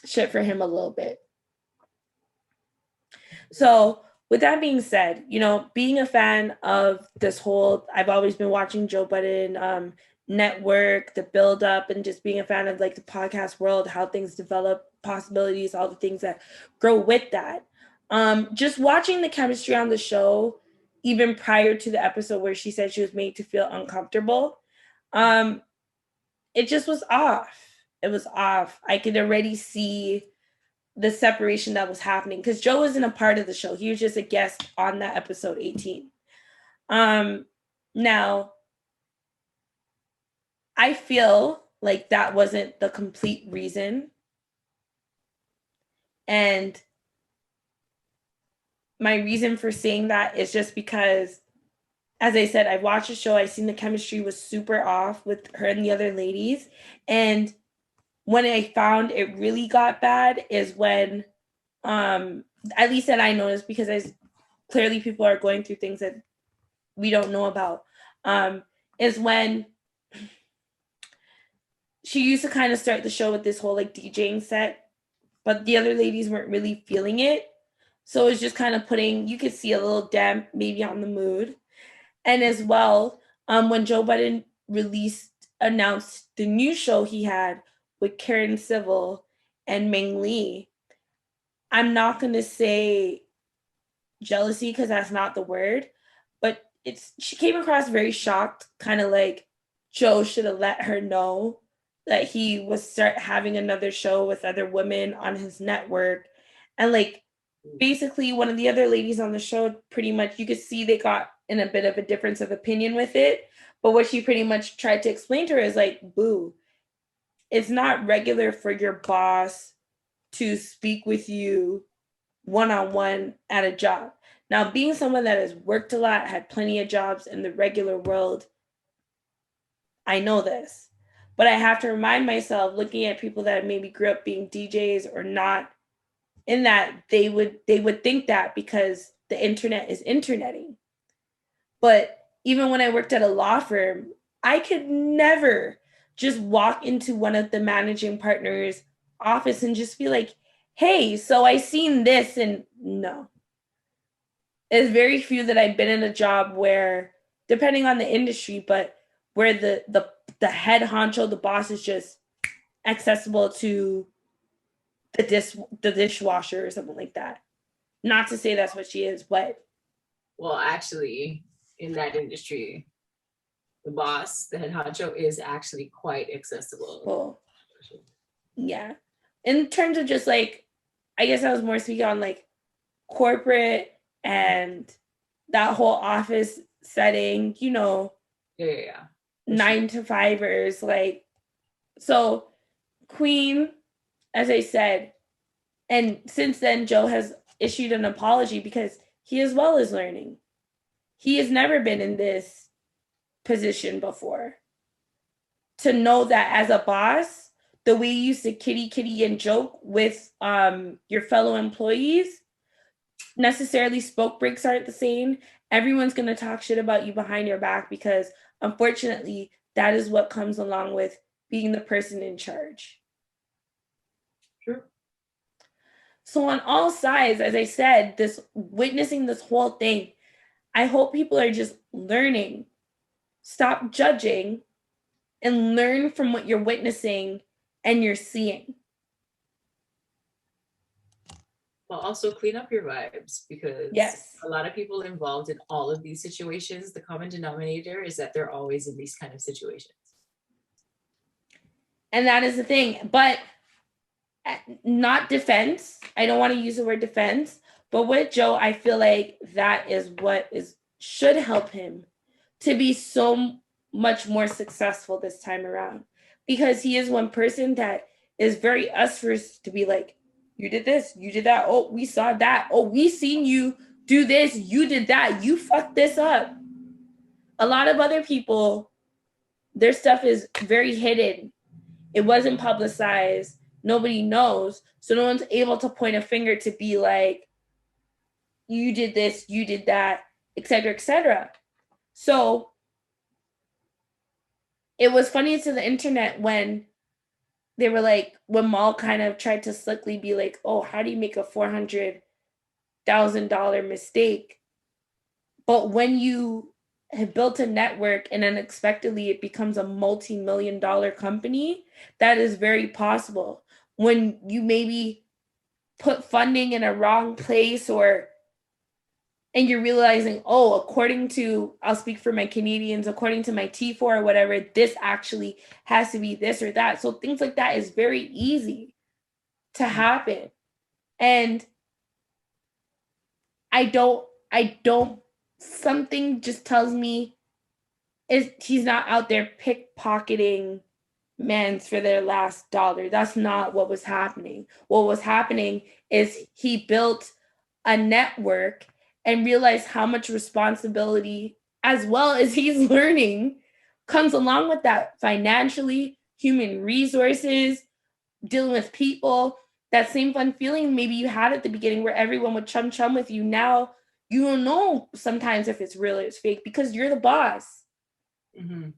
shit for him a little bit. So with that being said, you know, being a fan of this whole, I've always been watching Joe Budden Network, the build up, and just being a fan of like the podcast world, how things develop, possibilities, all the things that grow with that. Just watching the chemistry on the show, even prior to the episode where she said she was made to feel uncomfortable, it just was off. It was off. I could already see the separation that was happening, because Joe wasn't a part of the show. He was just a guest on that episode 18. Now, I feel like that wasn't the complete reason. And my reason for saying that is just because, as I said, I've watched the show. I've seen the chemistry was super off with her and the other ladies. And when I found it really got bad is when, at least that I noticed, because clearly people are going through things that we don't know about, is when she used to kind of start the show with this whole like DJing set, but the other ladies weren't really feeling it. So it's just kind of you could see a little damp maybe on the mood. And as well, when Joe Budden announced the new show he had with Karen Civil and Ming Lee, I'm not going to say jealousy because that's not the word, but she came across very shocked, kind of like Joe should have let her know that he was start having another show with other women on his network. And like basically one of the other ladies on the show, pretty much you could see they got in a bit of a difference of opinion with it. But what she pretty much tried to explain to her is like, boo, it's not regular for your boss to speak with you one-on-one at a job. Now, being someone that has worked a lot, had plenty of jobs in the regular world, I know this. But I have to remind myself, looking at people that maybe grew up being DJs or not, in that they would think that because the internet is interneting. But even when I worked at a law firm, I could never just walk into one of the managing partners' office and just be like, hey, so I seen this, and no. There's very few that I've been in a job where, depending on the industry, but where the head honcho, the boss, is just accessible to the dishwasher or something like that. Not to say that's what she is, but. Well, actually, in that industry, the boss, the head honcho, is actually quite accessible. Well, yeah. In terms of just like, I guess I was more speaking on like corporate and that whole office setting, you know. Yeah. 9 to 5ers, like, so Queen, as I said, and since then Joe has issued an apology because he as well is learning. He has never been in this position before. To know that as a boss, the way you used to kitty and joke with your fellow employees, necessarily spoke breaks aren't the same. Everyone's going to talk shit about you behind your back because unfortunately, that is what comes along with being the person in charge. Sure. So on all sides, as I said, witnessing this whole thing, I hope people are just learning. Stop judging and learn from what you're witnessing and you're seeing. Well, also clean up your vibes because yes, a lot of people involved in all of these situations, the common denominator is that they're always in these kind of situations. And that is the thing. But not defense. I don't want to use the word defense. But with Joe, I feel like that is what should help him to be so much more successful this time around. Because he is one person that is very us first to be like, you did this, you did that. Oh, we saw that. Oh, we seen you do this. You did that. You fucked this up. A lot of other people, their stuff is very hidden. It wasn't publicized. Nobody knows. So no one's able to point a finger to be like, you did this, you did that, etc., etc. So it was funny to the internet when they were like, when Mal kind of tried to slickly be like, oh, how do you make a $400,000 mistake? But when you have built a network and unexpectedly it becomes a multi-million-dollar company, that is very possible. When you maybe put funding in a wrong place and you're realizing, oh, according to, I'll speak for my Canadians, according to my T4 or whatever, this actually has to be this or that. So things like that is very easy to happen. And I don't, something just tells me he's not out there pickpocketing men's for their last dollar. That's not what was happening. What was happening is he built a network and realized how much responsibility, as well as he's learning, comes along with that financially, human resources, dealing with people. That same fun feeling maybe you had at the beginning where everyone would chum with you. Now you don't know sometimes if it's real or it's fake because you're the boss. Mm-hmm.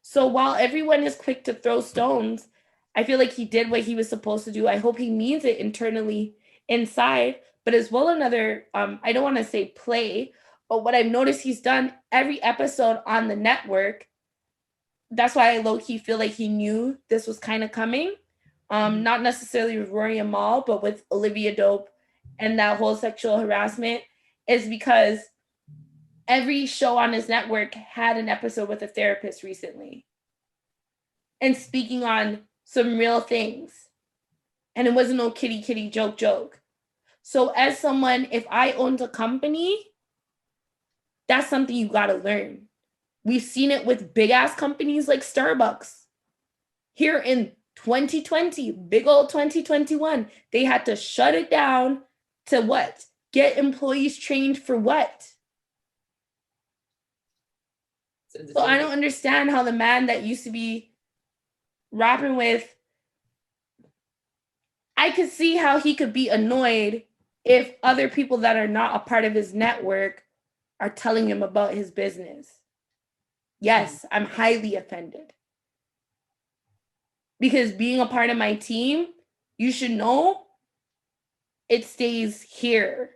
So while everyone is quick to throw stones, I feel like he did what he was supposed to do. I hope he means it internally inside, but as well another, I don't want to say play, but what I've noticed he's done every episode on the network. That's why I low-key feel like he knew this was kind of coming. Not necessarily with Rory and Mal, but with Olivia Dope and that whole sexual harassment, is because every show on his network had an episode with a therapist recently and speaking on some real things. And it wasn't no kitty joke. So as someone, if I owned a company, that's something you got to learn. We've seen it with big ass companies like Starbucks. Here in 2020, big old 2021, they had to shut it down to what? Get employees trained for what? So I don't understand how the man that used to be rapping with, I could see how he could be annoyed if other people that are not a part of his network are telling him about his business. Yes, I'm highly offended. Because being a part of my team, you should know it stays here.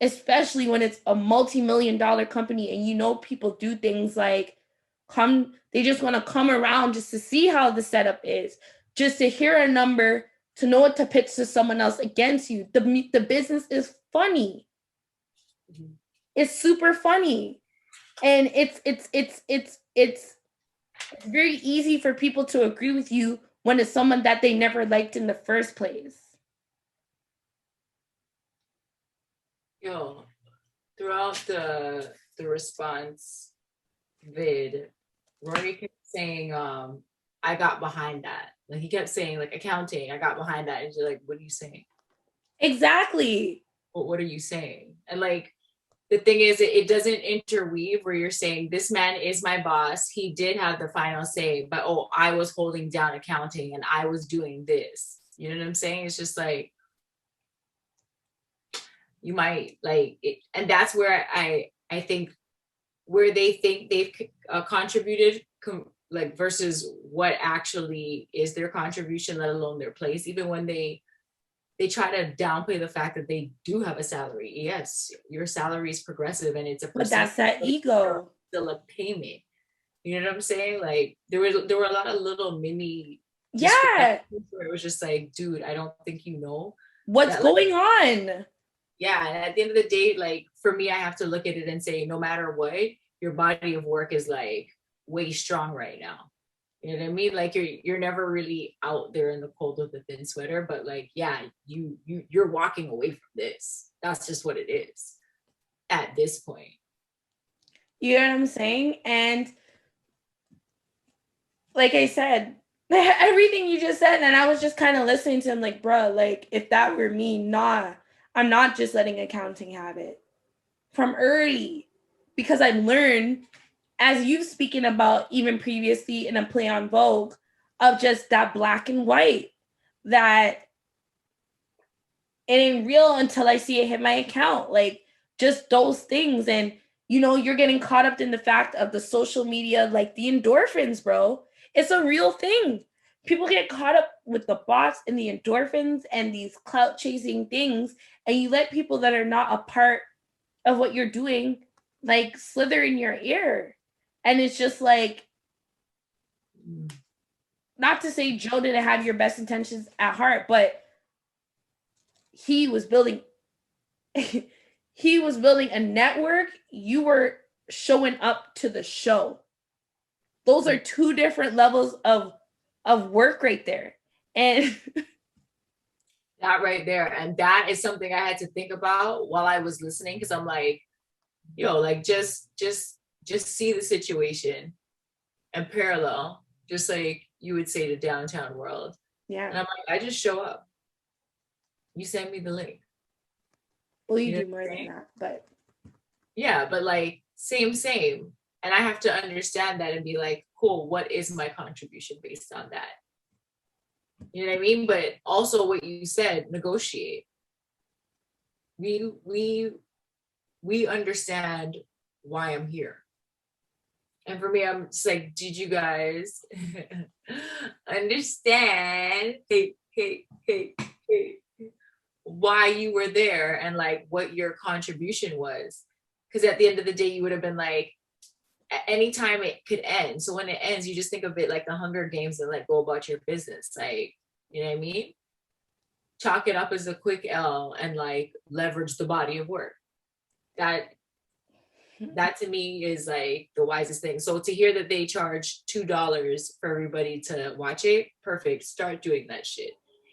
Especially when it's a multi-million-dollar company and you know people do things like they just want to come around just to see how the setup is, just to hear a number, to know what to pitch to someone else against you. The business is funny. Mm-hmm. It's super funny. And it's very easy for people to agree with you when it's someone that they never liked in the first place. Yo, throughout the response vid, Rory kept saying, I got behind that. Like he kept saying, like, accounting, I got behind that. And you're like, what are you saying? Exactly. What are you saying? And like, the thing is, it doesn't interweave where you're saying, this man is my boss. He did have the final say, but I was holding down accounting and I was doing this. You know what I'm saying? It's just like, you might like it. And that's where I think where they think they've contributed, like versus what actually is their contribution, let alone their place. Even when they try to downplay the fact that they do have a salary. Yes, your salary is progressive and it's a but that's that ego. Still a payment. You know what I'm saying? Like there were a lot of little mini where it was just like, dude, I don't think you know what's going on. Yeah, and at the end of the day, like for me, I have to look at it and say, no matter what, your body of work is like way strong right now. You know what I mean? Like you're never really out there in the cold with a thin sweater, but like, yeah, you're walking away from this. That's just what it is at this point. You know what I'm saying? And like I said, everything you just said, and I was just kind of listening to him like, bruh, like if that were me, nah, I'm not just letting accounting have it from early, because I've learned, as you've speaking about even previously in a play on Vogue, of just that black and white, that it ain't real until I see it hit my account. Like just those things. And, you know, you're getting caught up in the fact of the social media, like the endorphins, bro. It's a real thing. People get caught up with the bots and the endorphins and these clout chasing things. And you let people that are not a part of what you're doing, like slither in your ear. And it's just like, not to say Joe didn't have your best intentions at heart, but he was building a network. You were showing up to the show. Those are two different levels of work right there. And That right there. And that is something I had to think about while I was listening, because I'm like, yo, like just see the situation and parallel, just like you would say to Downtown World. Yeah. And I'm like, I just show up. You send me the link. Well, you do more than that, but yeah, but like same. And I have to understand that and be like, cool, what is my contribution based on that? You know what I mean? But also what you said, negotiate. We understand why I'm here. And for me, I'm just like, did you guys understand why you were there and like what your contribution was? Because at the end of the day, you would have been like, anytime it could end. So when it ends, you just think of it like the Hunger Games and like go about your business. Like, you know what I mean? Chalk it up as a quick L and like leverage the body of work. That to me is like the wisest thing. So to hear that they charge $2 for everybody to watch it, perfect. Start doing that shit.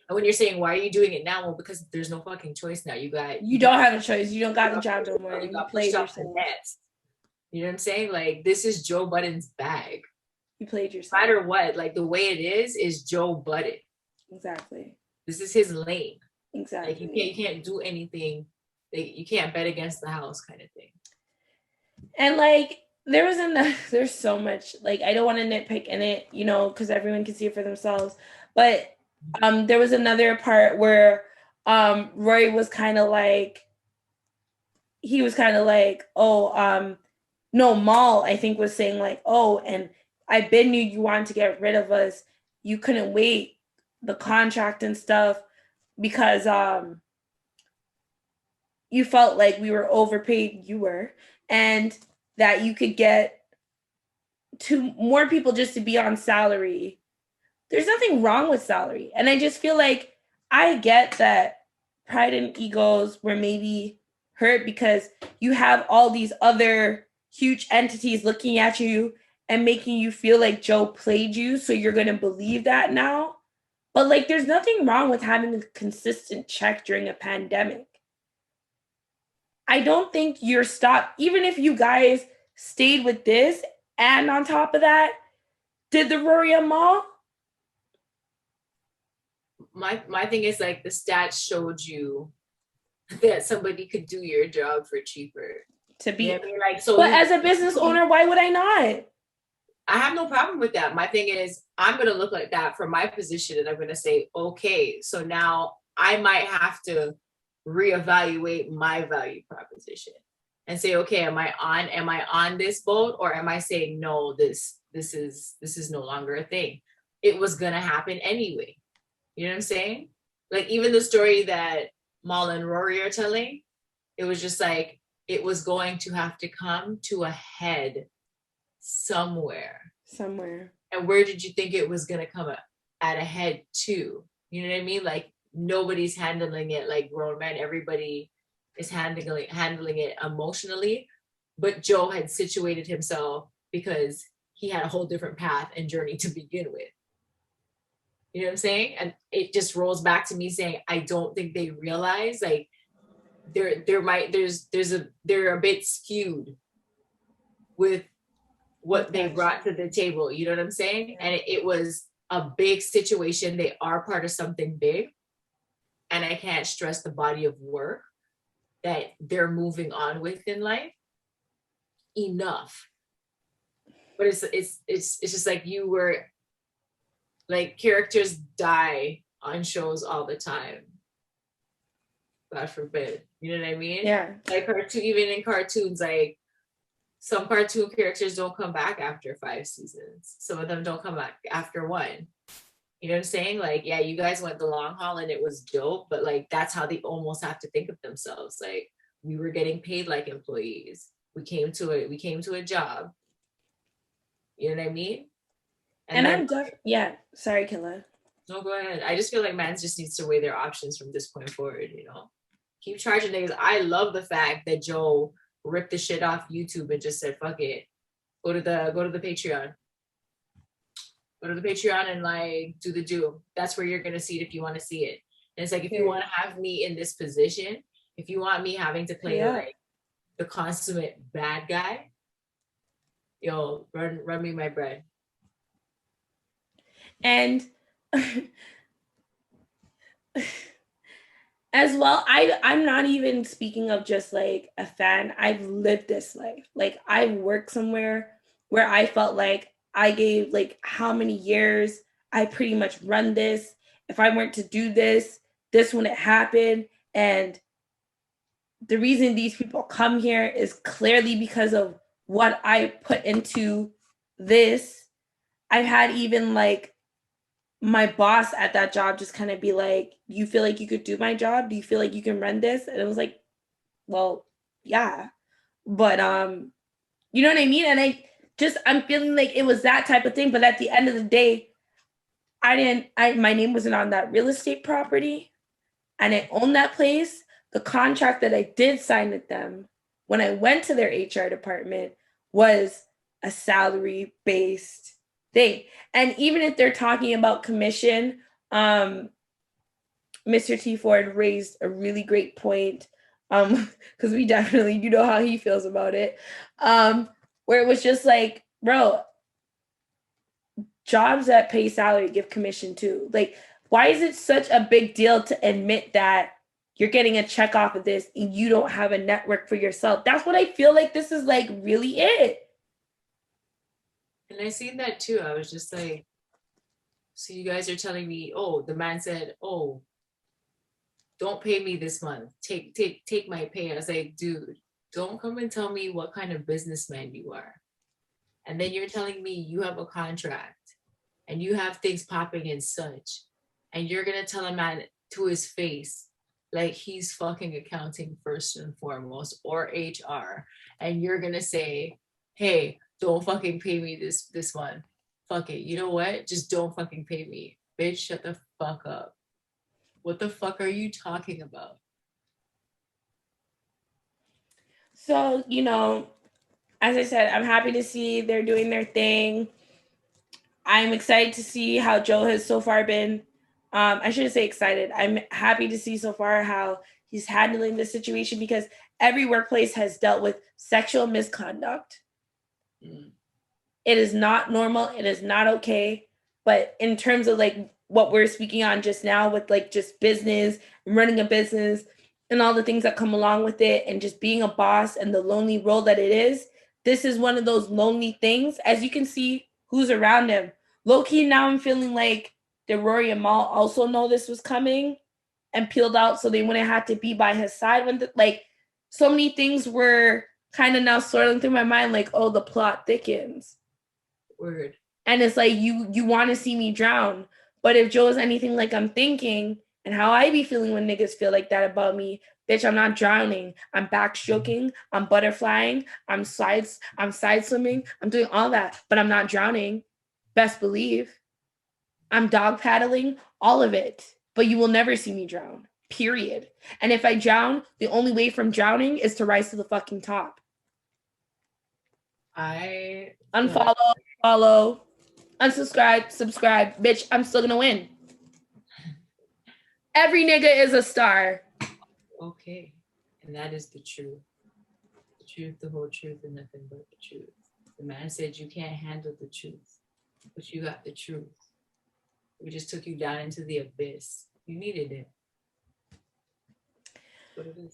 And when you're saying, why are you doing it now? Well, because there's no fucking choice now. You don't have a choice. You don't got the job no more. You played yourself. You know what I'm saying? Like, this is Joe Budden's bag. You played yourself. No matter what, like the way it is Joe Budden. Exactly. This is his lane. Exactly. Like you can't do anything. You can't bet against the house kind of thing. And like there's so much, like I don't want to nitpick in it, you know, because everyone can see it for themselves. But there was another part where Rory was kind of like, no, Mal, I think, was saying like, oh, and I been knew you wanted to get rid of us. You couldn't wait the contract and stuff because you felt like we were overpaid. You were, and that you could get to more people just to be on salary. There's nothing wrong with salary. And I just feel like I get that pride and egos were maybe hurt because you have all these other huge entities looking at you and making you feel like Joe played you. So you're going to believe that now. But like, there's nothing wrong with having a consistent check during a pandemic. I don't think you're stopped, even if you guys stayed with this, and on top of that, did the Rory and Mal? My thing is like the stats showed you that somebody could do your job for cheaper. To be, you know what I mean? Like, so. But as a business owner, why would I not? I have no problem with that. My thing is, I'm gonna look like that from my position, and I'm gonna say, okay, so now I might have to reevaluate my value proposition and say, okay, am I on this boat, or am I saying no, this is no longer a thing? It was gonna happen anyway. You know what I'm saying? Like, even the story that Mal and Rory are telling, it was just like, it was going to have to come to a head somewhere. And where did you think it was gonna come at a head to? You know what I mean? Like, nobody's handling it like grown men. Everybody is handling it emotionally. But Joe had situated himself because he had a whole different path and journey to begin with. You know what I'm saying? And it just rolls back to me saying, I don't think they realize like they're a bit skewed with what they brought to the table. You know what I'm saying? And it was a big situation. They are part of something big. And I can't stress the body of work that they're moving on with in life enough. But it's just like, you were like, characters die on shows all the time. God forbid. You know what I mean? Yeah. Like even in cartoons, like some cartoon characters don't come back after 5 seasons. Some of them don't come back after 1. You know what I'm saying? Like, yeah, you guys went the long haul and it was dope, but like, that's how they almost have to think of themselves. Like, we were getting paid like employees. We came to a job. You know what I mean? And then, sorry, Killa. No, go ahead. I just feel like man just needs to weigh their options from this point forward, you know? Keep charging niggas. I love the fact that Joe ripped the shit off YouTube and just said, fuck it. Go to the Patreon. Go to the Patreon and like do. That's where you're gonna see it if you want to see it. And it's like, if you want to have me in this position, if you want me having to play like the consummate bad guy, yo, run me my bread. And as well, I'm not even speaking of just like a fan. I've lived this life. Like, I've worked somewhere where I felt like I gave like how many years, I pretty much run this. If I weren't to do this, this wouldn't happen. And the reason these people come here is clearly because of what I put into this. I've had even like my boss at that job just kind of be like, you feel like you could do my job? Do you feel like you can run this? And it was like, well, yeah. But you know what I mean? And I'm feeling like it was that type of thing. But at the end of the day, my name wasn't on that real estate property. And I owned that place. The contract that I did sign with them when I went to their HR department was a salary-based thing. And even if they're talking about commission, Mr. T. Ford raised a really great point, because we definitely, you know how he feels about it, where it was just like, bro, jobs that pay salary give commission too. Like, why is it such a big deal to admit that you're getting a check off of this and you don't have a network for yourself? That's what I feel like this is like really it. And I seen that too. I was just like, so you guys are telling me, oh, the man said, oh, don't pay me this month. Take my pay. I was like, dude, don't come and tell me what kind of businessman you are. And then you're telling me you have a contract and you have things popping and such. And you're going to tell a man to his face, like he's fucking accounting first and foremost, or HR. And you're going to say, hey, don't fucking pay me this one. Fuck it. You know what? Just don't fucking pay me. Bitch, shut the fuck up. What the fuck are you talking about? So, you know, as I said, I'm happy to see they're doing their thing. I'm excited to see how Joe has so far been. I shouldn't say excited. I'm happy to see so far how he's handling the situation, because every workplace has dealt with sexual misconduct. It is not normal. It is not okay. But in terms of like what we're speaking on just now with like just business, running a business and all the things that come along with it, and just being a boss and the lonely role that it is, this is one of those lonely things. As you can see who's around him. Low key, now I'm feeling like the Rory and Mal also know this was coming and peeled out so they wouldn't have to be by his side when like so many things were kind of now swirling through my mind, like, oh, the plot thickens. Word. And it's like, you want to see me drown. But if Joe is anything like I'm thinking and how I be feeling when niggas feel like that about me, bitch, I'm not drowning. I'm backstroking. I'm butterflying. I'm side swimming. I'm doing all that, but I'm not drowning. Best believe. I'm dog paddling, all of it. But you will never see me drown, period. And if I drown, the only way from drowning is to rise to the fucking top. I unfollow, follow, unsubscribe, subscribe. Bitch, I'm still gonna win. Every nigga is a star. Okay. And that is the truth. The truth, the whole truth, and nothing but the truth. The man said you can't handle the truth, but you got the truth. We just took you down into the abyss. You needed it. What it is.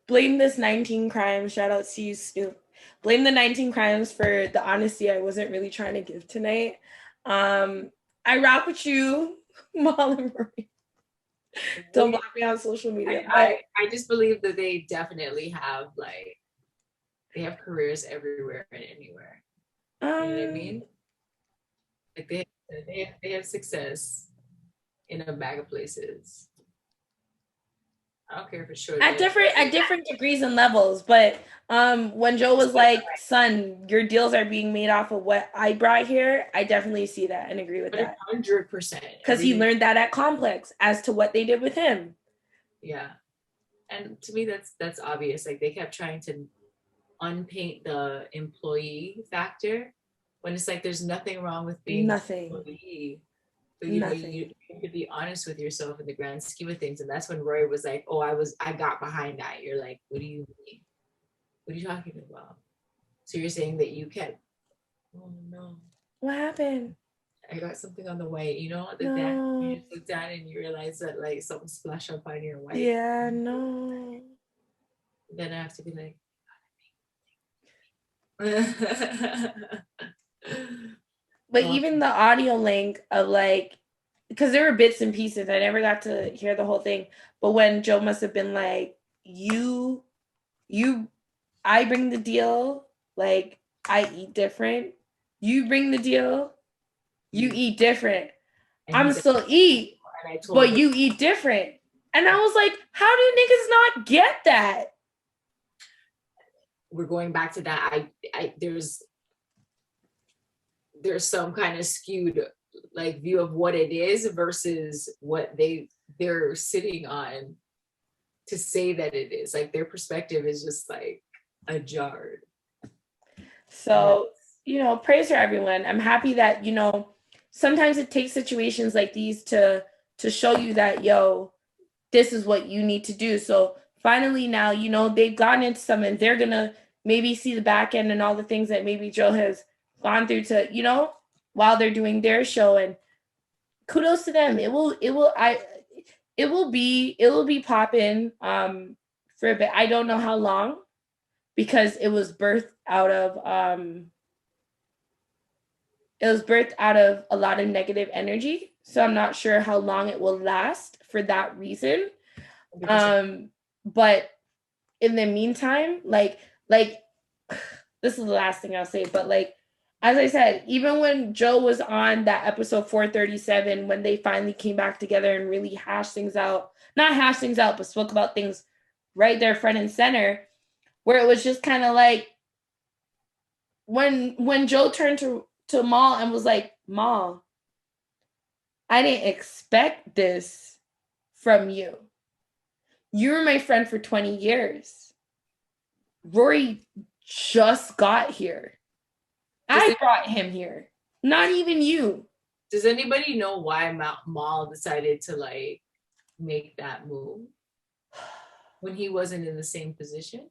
Blame this 19 crimes. Shout out to you, Snoop. Blame the 19 crimes for the honesty I wasn't really trying to give tonight. I rock with you, Mal and Rory. Don't block me on social media. I just believe that they definitely have they have careers everywhere and anywhere. You know what I mean? Like they have success in a bag of places. I don't care if it's short. At different degrees and levels, but when Joe was like, "Son, your deals are being made off of what I brought here," I definitely see that and agree with that. 100%. Because he learned that at Complex as to what they did with him. Yeah, and to me that's obvious. Like they kept trying to unpaint the employee factor when it's like there's nothing wrong with being an employee. But you know, you have to be honest with yourself in the grand scheme of things. And that's when Roy was like, oh, I got behind that. You're like, what do you mean? What are you talking about? So you're saying that you kept, oh no. What happened? I got something on the white, you know, you just look down and you realize that like something splashed up on your white. Yeah, no. Then I have to be like, but even the audio link of like, because there were bits and pieces, I never got to hear the whole thing. But when Joe must have been like, I bring the deal, like I eat different. You bring the deal, you eat different. I'm still eat, but you eat different. And I was like, how do niggas not get that? We're going back to that. There's some kind of skewed like view of what it is versus what they're sitting on to say that it is. Like their perspective is just like a jarred. So, you know, praise for everyone. I'm happy that, you know, sometimes it takes situations like these to show you that, yo, this is what you need to do. So finally now, you know, they've gotten into some and they're going to maybe see the back end and all the things that maybe Joe has gone through to, you know, while they're doing their show. And kudos to them. It will be popping for a bit. I don't know how long, because it was birthed out of a lot of negative energy. So I'm not sure how long it will last for that reason. But in the meantime, like this is the last thing I'll say, but like, as I said, even when Joe was on that episode 437, when they finally came back together and really not hash things out, but spoke about things right there front and center, where it was just kind of like, when Joe turned to Mal and was like, Mal, I didn't expect this from you. You were my friend for 20 years. Rory just got here. I brought him here, not even you. Does anybody know why Mal decided to like make that move when he wasn't in the same position?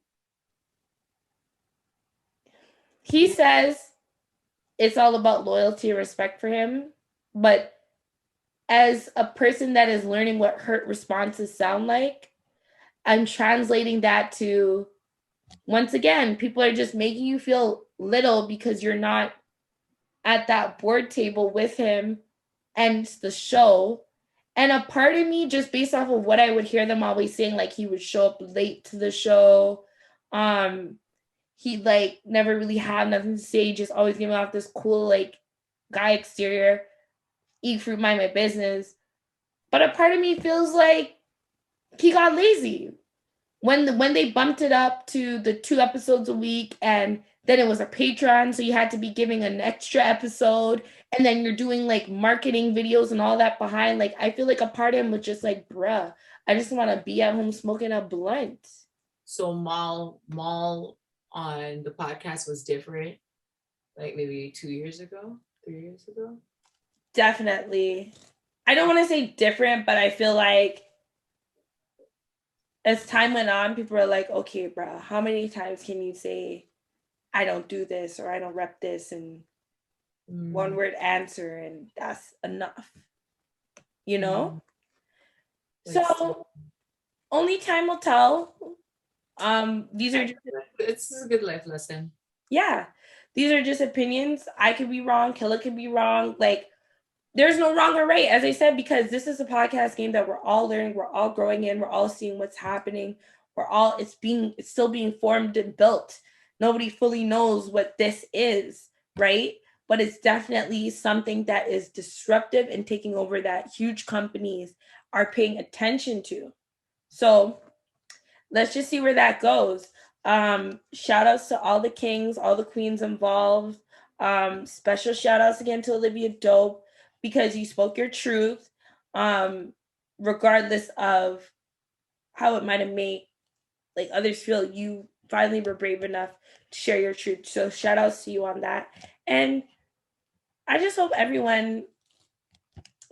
He says it's all about loyalty and respect for him. But as a person that is learning what hurt responses sound like, I'm translating that to, once again, people are just making you feel little because you're not at that board table with him and the show. And a part of me, just based off of what I would hear them always saying, like he would show up late to the show. He'd like never really have nothing to say, just always giving off this cool like guy exterior, eat fruit, mind my business. But a part of me feels like he got lazy. When they bumped it up to the 2 episodes a week, and then it was a Patreon, so you had to be giving an extra episode, and then you're doing like marketing videos and all that behind. Like, I feel like a part of him was just like, bruh, I just want to be at home smoking a blunt. So Mal on the podcast was different, like maybe 2 years ago, 3 years ago? Definitely. I don't want to say different, but I feel like as time went on, people were like, okay, bro, how many times can you say, I don't do this or I don't rep this and one word answer and that's enough, you know? So only time will tell. These are just, it's a good life lesson. Yeah, these are just opinions. I could be wrong. Killa could be wrong. Like, there's no wrong or right, as I said, because this is a podcast game that we're all learning, we're all growing in, we're all seeing what's happening. It's still being formed and built. Nobody fully knows what this is, right? But it's definitely something that is disruptive and taking over that huge companies are paying attention to. So let's just see where that goes. Shout outs to all the kings, all the queens involved. Special shout outs again to Olivia Dope, because you spoke your truth, regardless of how it might have made like others feel. You finally were brave enough to share your truth. So shout outs to you on that. And I just hope everyone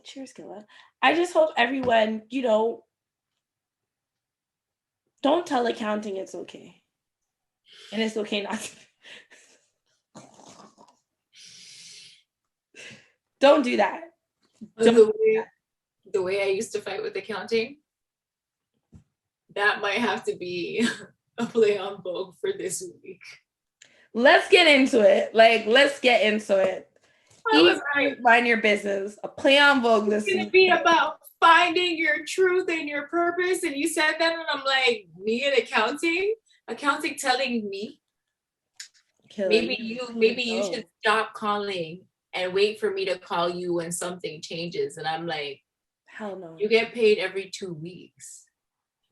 cheers, Killa. I just hope everyone, don't tell accounting it's okay. And it's okay not to. Don't do that. The way I used to fight with accounting, that might have to be a play on Vogue for this week. Let's get into it. Let's get into it. Mind your business. A play on Vogue this week. It's going to be about finding your truth and your purpose. And you said that, and I'm like, me and accounting telling me, maybe you should stop calling and wait for me to call you when something changes. And I'm like, hell no. You get paid every 2 weeks.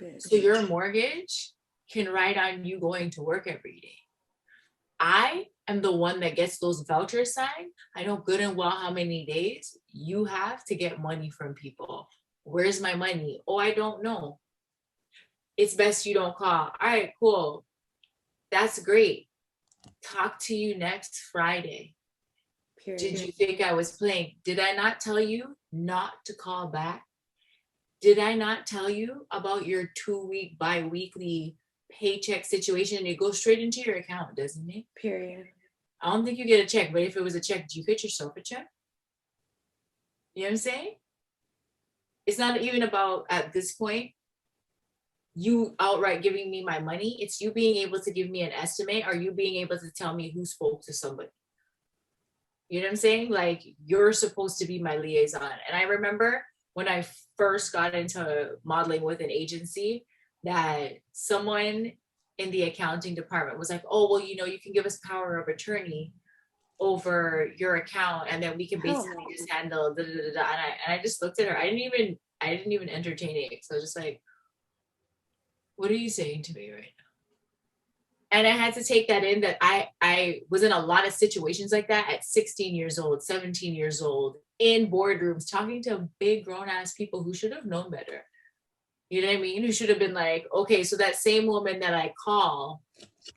Bitch. So your mortgage can ride on you going to work every day. I am the one that gets those vouchers signed. I know good and well how many days you have to get money from people. Where's my money? Oh, I don't know. It's best you don't call. All right, cool. That's great. Talk to you next Friday. Period. Did you think I was playing? Did I not tell you not to call back? Did I not tell you about your 2-week bi-weekly paycheck situation? It goes straight into your account, doesn't it? Period. I don't think you get a check, but if it was a check, do you get yourself a check? You know what I'm saying? It's not even about, at this point, you outright giving me my money. It's you being able to give me an estimate, or you being able to tell me who spoke to somebody. You know what I'm saying? Like, you're supposed to be my liaison. And I remember when I first got into modeling with an agency, that someone in the accounting department was like, oh, well, you can give us power of attorney over your account, and then we can basically just handle da, da, da, da. And I just looked at her. I didn't even entertain it. So I was just like, what are you saying to me right now? And I had to take that in, that I was in a lot of situations like that at 16 years old, 17 years old, in boardrooms, talking to big grown ass people who should have known better. You know what I mean? Who should have been like, okay, so that same woman that I call,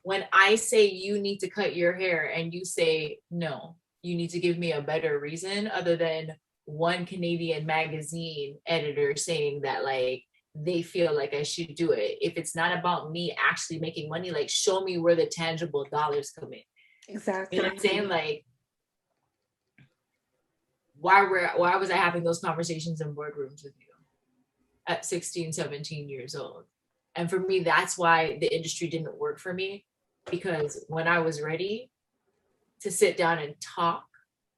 when I say you need to cut your hair and you say, no, you need to give me a better reason other than one Canadian magazine editor saying that, like, they feel like I should do it. If it's not about me actually making money, like, show me where the tangible dollars come in. Exactly. You know what I'm saying? Like, why was I having those conversations in boardrooms with you at 16, 17 years old? And for me, that's why the industry didn't work for me, because when I was ready to sit down and talk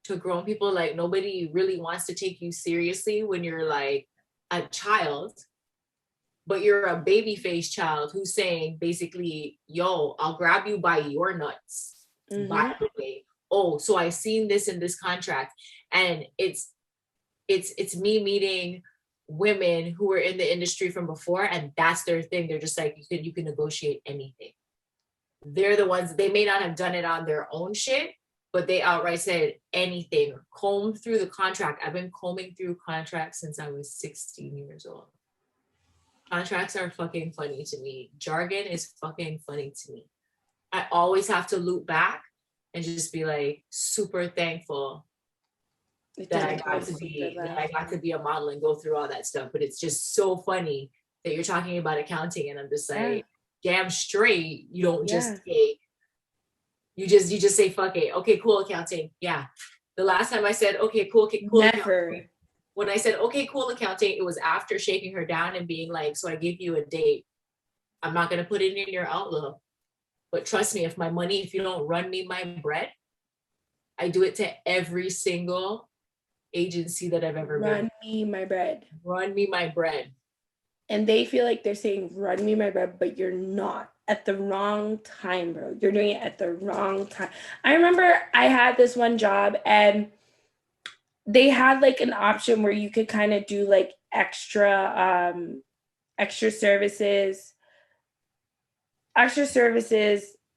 to grown people, like, nobody really wants to take you seriously when you're like a child, but you're a baby face child who's saying basically, yo, I'll grab you by your nuts. Mm-hmm. By the way, oh, so I seen this in this contract. And it's me meeting women who were in the industry from before, and that's their thing. They're just like, you can negotiate anything. They're the ones, they may not have done it on their own shit, but they outright said anything. Comb through the contract. I've been combing through contracts since I was 16 years old. Contracts are fucking funny to me. Jargon is fucking funny to me. I always have to loop back and just be like super thankful that I got to be a model and go through all that stuff. But it's just so funny that you're talking about accounting, and I'm just like, damn straight, you don't just say, you just say fuck it. Okay, cool, accounting. Yeah. The last time I said okay, cool. Never. When I said okay, cool, accounting, it was after shaking her down and being like, so I give you a date. I'm not gonna put it in your Outlook, but trust me, if you don't run me my bread, I do it to every single agency that I've ever been. Run me my bread. And they feel like they're saying run me my bread, but you're not. At the wrong time, bro. You're doing it at the wrong time. I remember I had this one job, and they had like an option where you could kind of do like extra services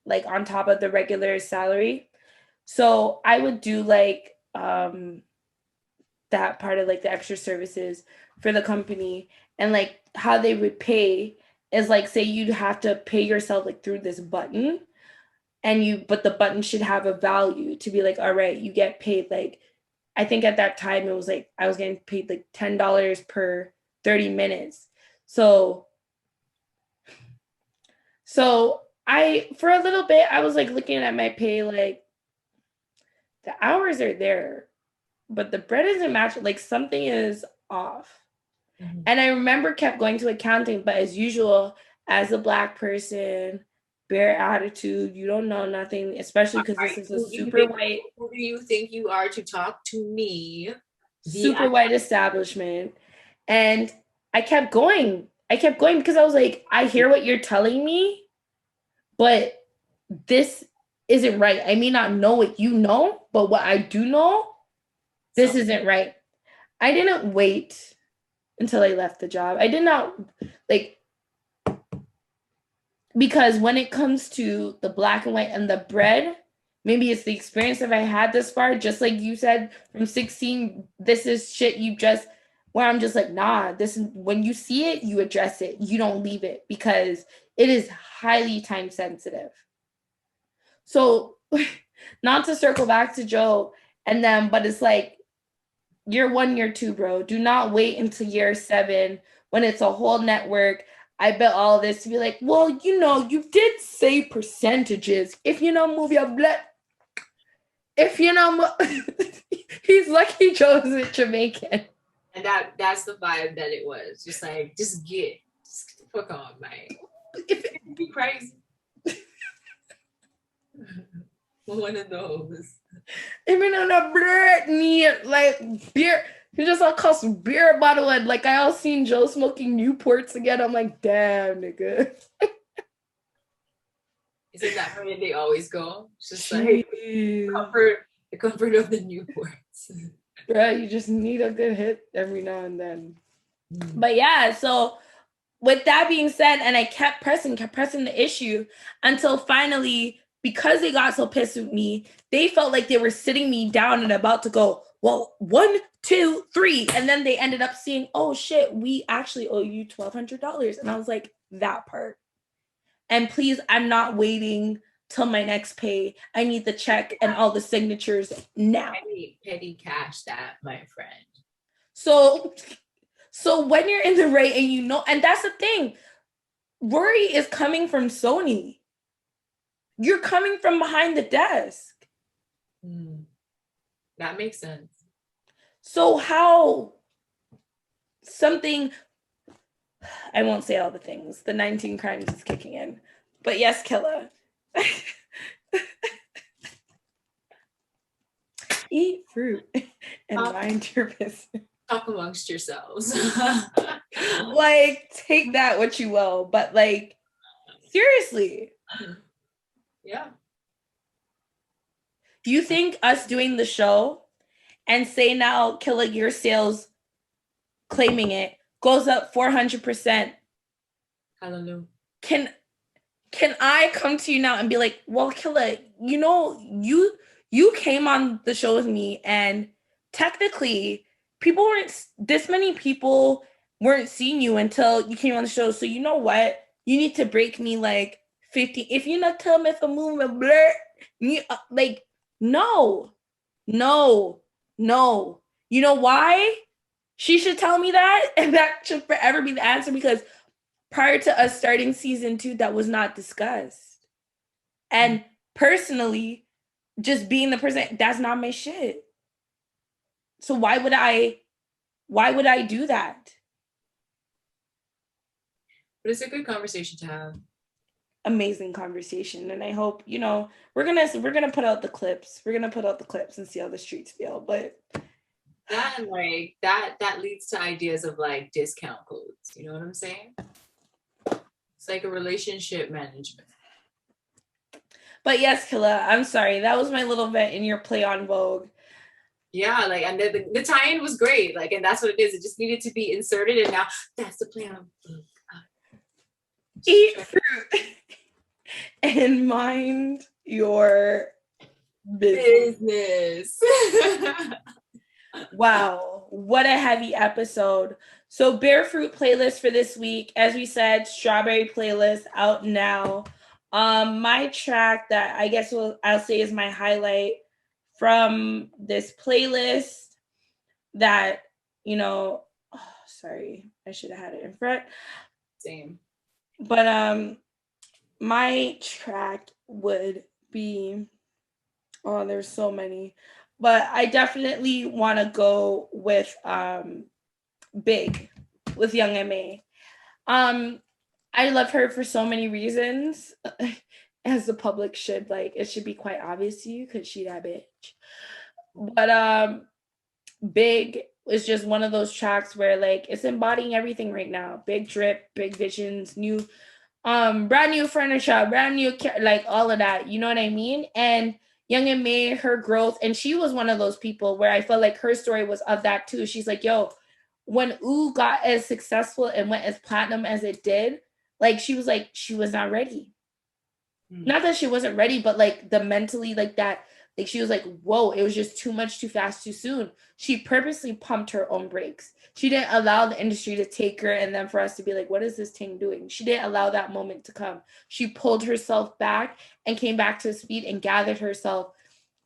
like on top of the regular salary. So I would do like that part of like the extra services for the company, and like how they would pay is like, say you'd have to pay yourself like through this button, but the button should have a value to be like, all right, you get paid like I think at that time it was like I was getting paid like $10 per 30 minutes. So I, for a little bit, I was like looking at my pay, like the hours are there, but the bread isn't matching. Like something is off. Mm-hmm. And I remember kept going to accounting, but as usual, as a Black person, bare attitude, you don't know nothing, especially because this is a super white. Who do you think you are to talk to me? Super white establishment. And I kept going because I was like, I hear what you're telling me, but this isn't right. I may not know what you know, but what I do know, this isn't right. I didn't wait until I left the job. I did not, like, because when it comes to the black and white and the bread, maybe it's the experience that I had this far, just like you said, from 16, this is shit you just, where I'm just like, nah, this is, when you see it, you address it. You don't leave it because it is highly time sensitive. So not to circle back to Joe and them, but it's like, year 1, year 2, bro. Do not wait until year 7 when it's a whole network. I bet all this to be like, well, you know, you did say percentages. If you know, move your blood. If you know, he's lucky Joe isn't Jamaican. And that's the vibe that it was. Just like, just get the fuck on, man. If it be crazy. One of those. Even on a blood me like beer. You just all cost beer bottle and like I all seen Joe smoking Newports again. I'm like, damn, nigga. Isn't that where they always go? It's just like the comfort of the Newports. Right, you just need a good hit every now and then. But yeah, so with that being said, and I kept pressing the issue until finally, because they got so pissed with me, they felt like they were sitting me down and about to go, well, 1, 2, 3. And then they ended up seeing, oh shit, we actually owe you $1,200. And I was like, that part. And please, I'm not waiting till my next pay. I need the check and all the signatures now. I need petty cash that, my friend. So when you're in the rate and you know, and that's the thing, Rory is coming from Sony. You're coming from behind the desk. That makes sense. So how something, I won't say all the things, the 19 crimes is kicking in. But yes, Killa. Eat fruit and mind your business. Talk amongst yourselves. Like, take that what you will. But like, seriously. Yeah. Do you think us doing the show and say now, Killa, your sales, claiming it, goes up 400%? Hallelujah. Can I come to you now and be like, well, Killa, you know, you came on the show with me and technically this many people weren't seeing you until you came on the show. So you know what? You need to break me like 50. If you're not telling me if I'm moving blur, like, no. You know why? She should tell me that, and that should forever be the answer, because prior to us starting season 2, that was not discussed. And personally, just being the person, that's not my shit. So why would I do that? But it's a good conversation to have. Amazing conversation. And I hope, you know, we're gonna put out the clips. We're gonna put out the clips and see how the streets feel. But that, like, that leads to ideas of like discount codes. You know what I'm saying? It's like a relationship management. But yes, Killa, I'm sorry. That was my little vent in your play on Vogue. Yeah, like, and the tie-in was great. Like, and that's what it is. It just needed to be inserted, and now that's the play on Vogue. Eat fruit and mind your business. Wow, what a heavy episode. So Barefoot playlist for this week, as we said, Strawberry playlist out now. My track that I guess I'll say is my highlight from this playlist that, you know, sorry, I should have had it in front. Same. But my track would be, oh, there's so many, but I definitely want to go with Big with Young M.A. I love her for so many reasons, as the public should. Like, it should be quite obvious to you because she that bitch. But Big is just one of those tracks where, like, it's embodying everything right now. Big drip, big visions, new, brand new furniture, brand new, like, all of that. You know what I mean? And Young M.A, her growth, and she was one of those people where I felt like her story was of that too. She's like, yo, when Ooh got as successful and went as platinum as it did, like, she was like, she was not ready. Not that she wasn't ready, but like the mentally, like that, like she was like, whoa, it was just too much, too fast, too soon. She purposely pumped her own brakes. She didn't allow the industry to take her and then for us to be like, what is this thing doing? She didn't allow that moment to come. She pulled herself back and came back to speed and gathered herself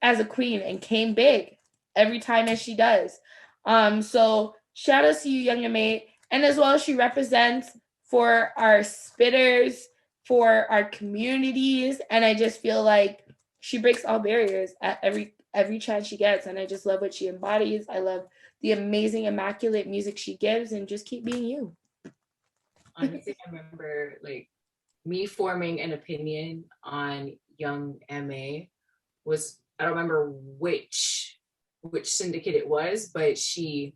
as a queen and came big every time as she does. So shout out to you, Young M.A. And as well, she represents for our spitters, for our communities, and I just feel like she breaks all barriers at every chance she gets, and I just love what she embodies. I love the amazing, immaculate music she gives, and just keep being you. Honestly, I remember like me forming an opinion on Young M.A was, I don't remember which syndicate it was, but she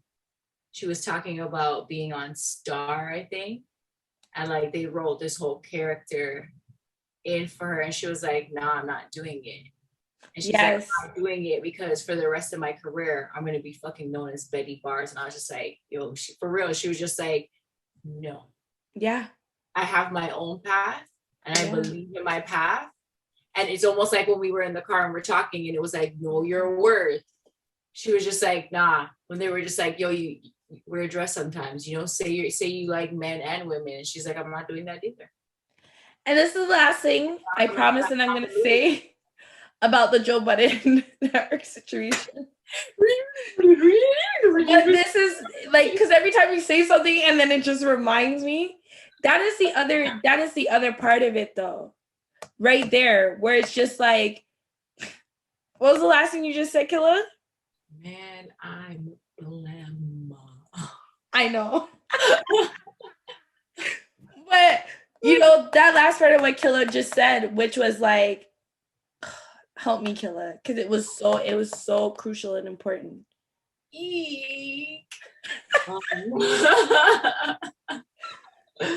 was talking about being on Star, I think. And like they wrote this whole character in for her, and she was like, "Nah, I'm not doing it." And she's like, "I'm not doing it because for the rest of my career, I'm gonna be fucking known as Betty Bars." And I was just like, "Yo, for real." She was just like, "No, yeah, I have my own path, and I believe in my path." And it's almost like when we were in the car and we're talking, and it was like, "Know your worth." She was just like, "Nah." When they were just like, "Yo, you wear a dress sometimes, you know, say you like men and women." And she's like, "I'm not doing that either." And this is the last thing I promise that I'm going to say about the Joe Budden Network situation. But this is like, because every time you say something and then it just reminds me, that is the other part of it though. Right there, where it's just like, what was the last thing you just said, Killa? Man, I'm blam. I know. But, you know, that last part of what Killa just said, which was like, help me, Killa, because it was so crucial and important. Eek.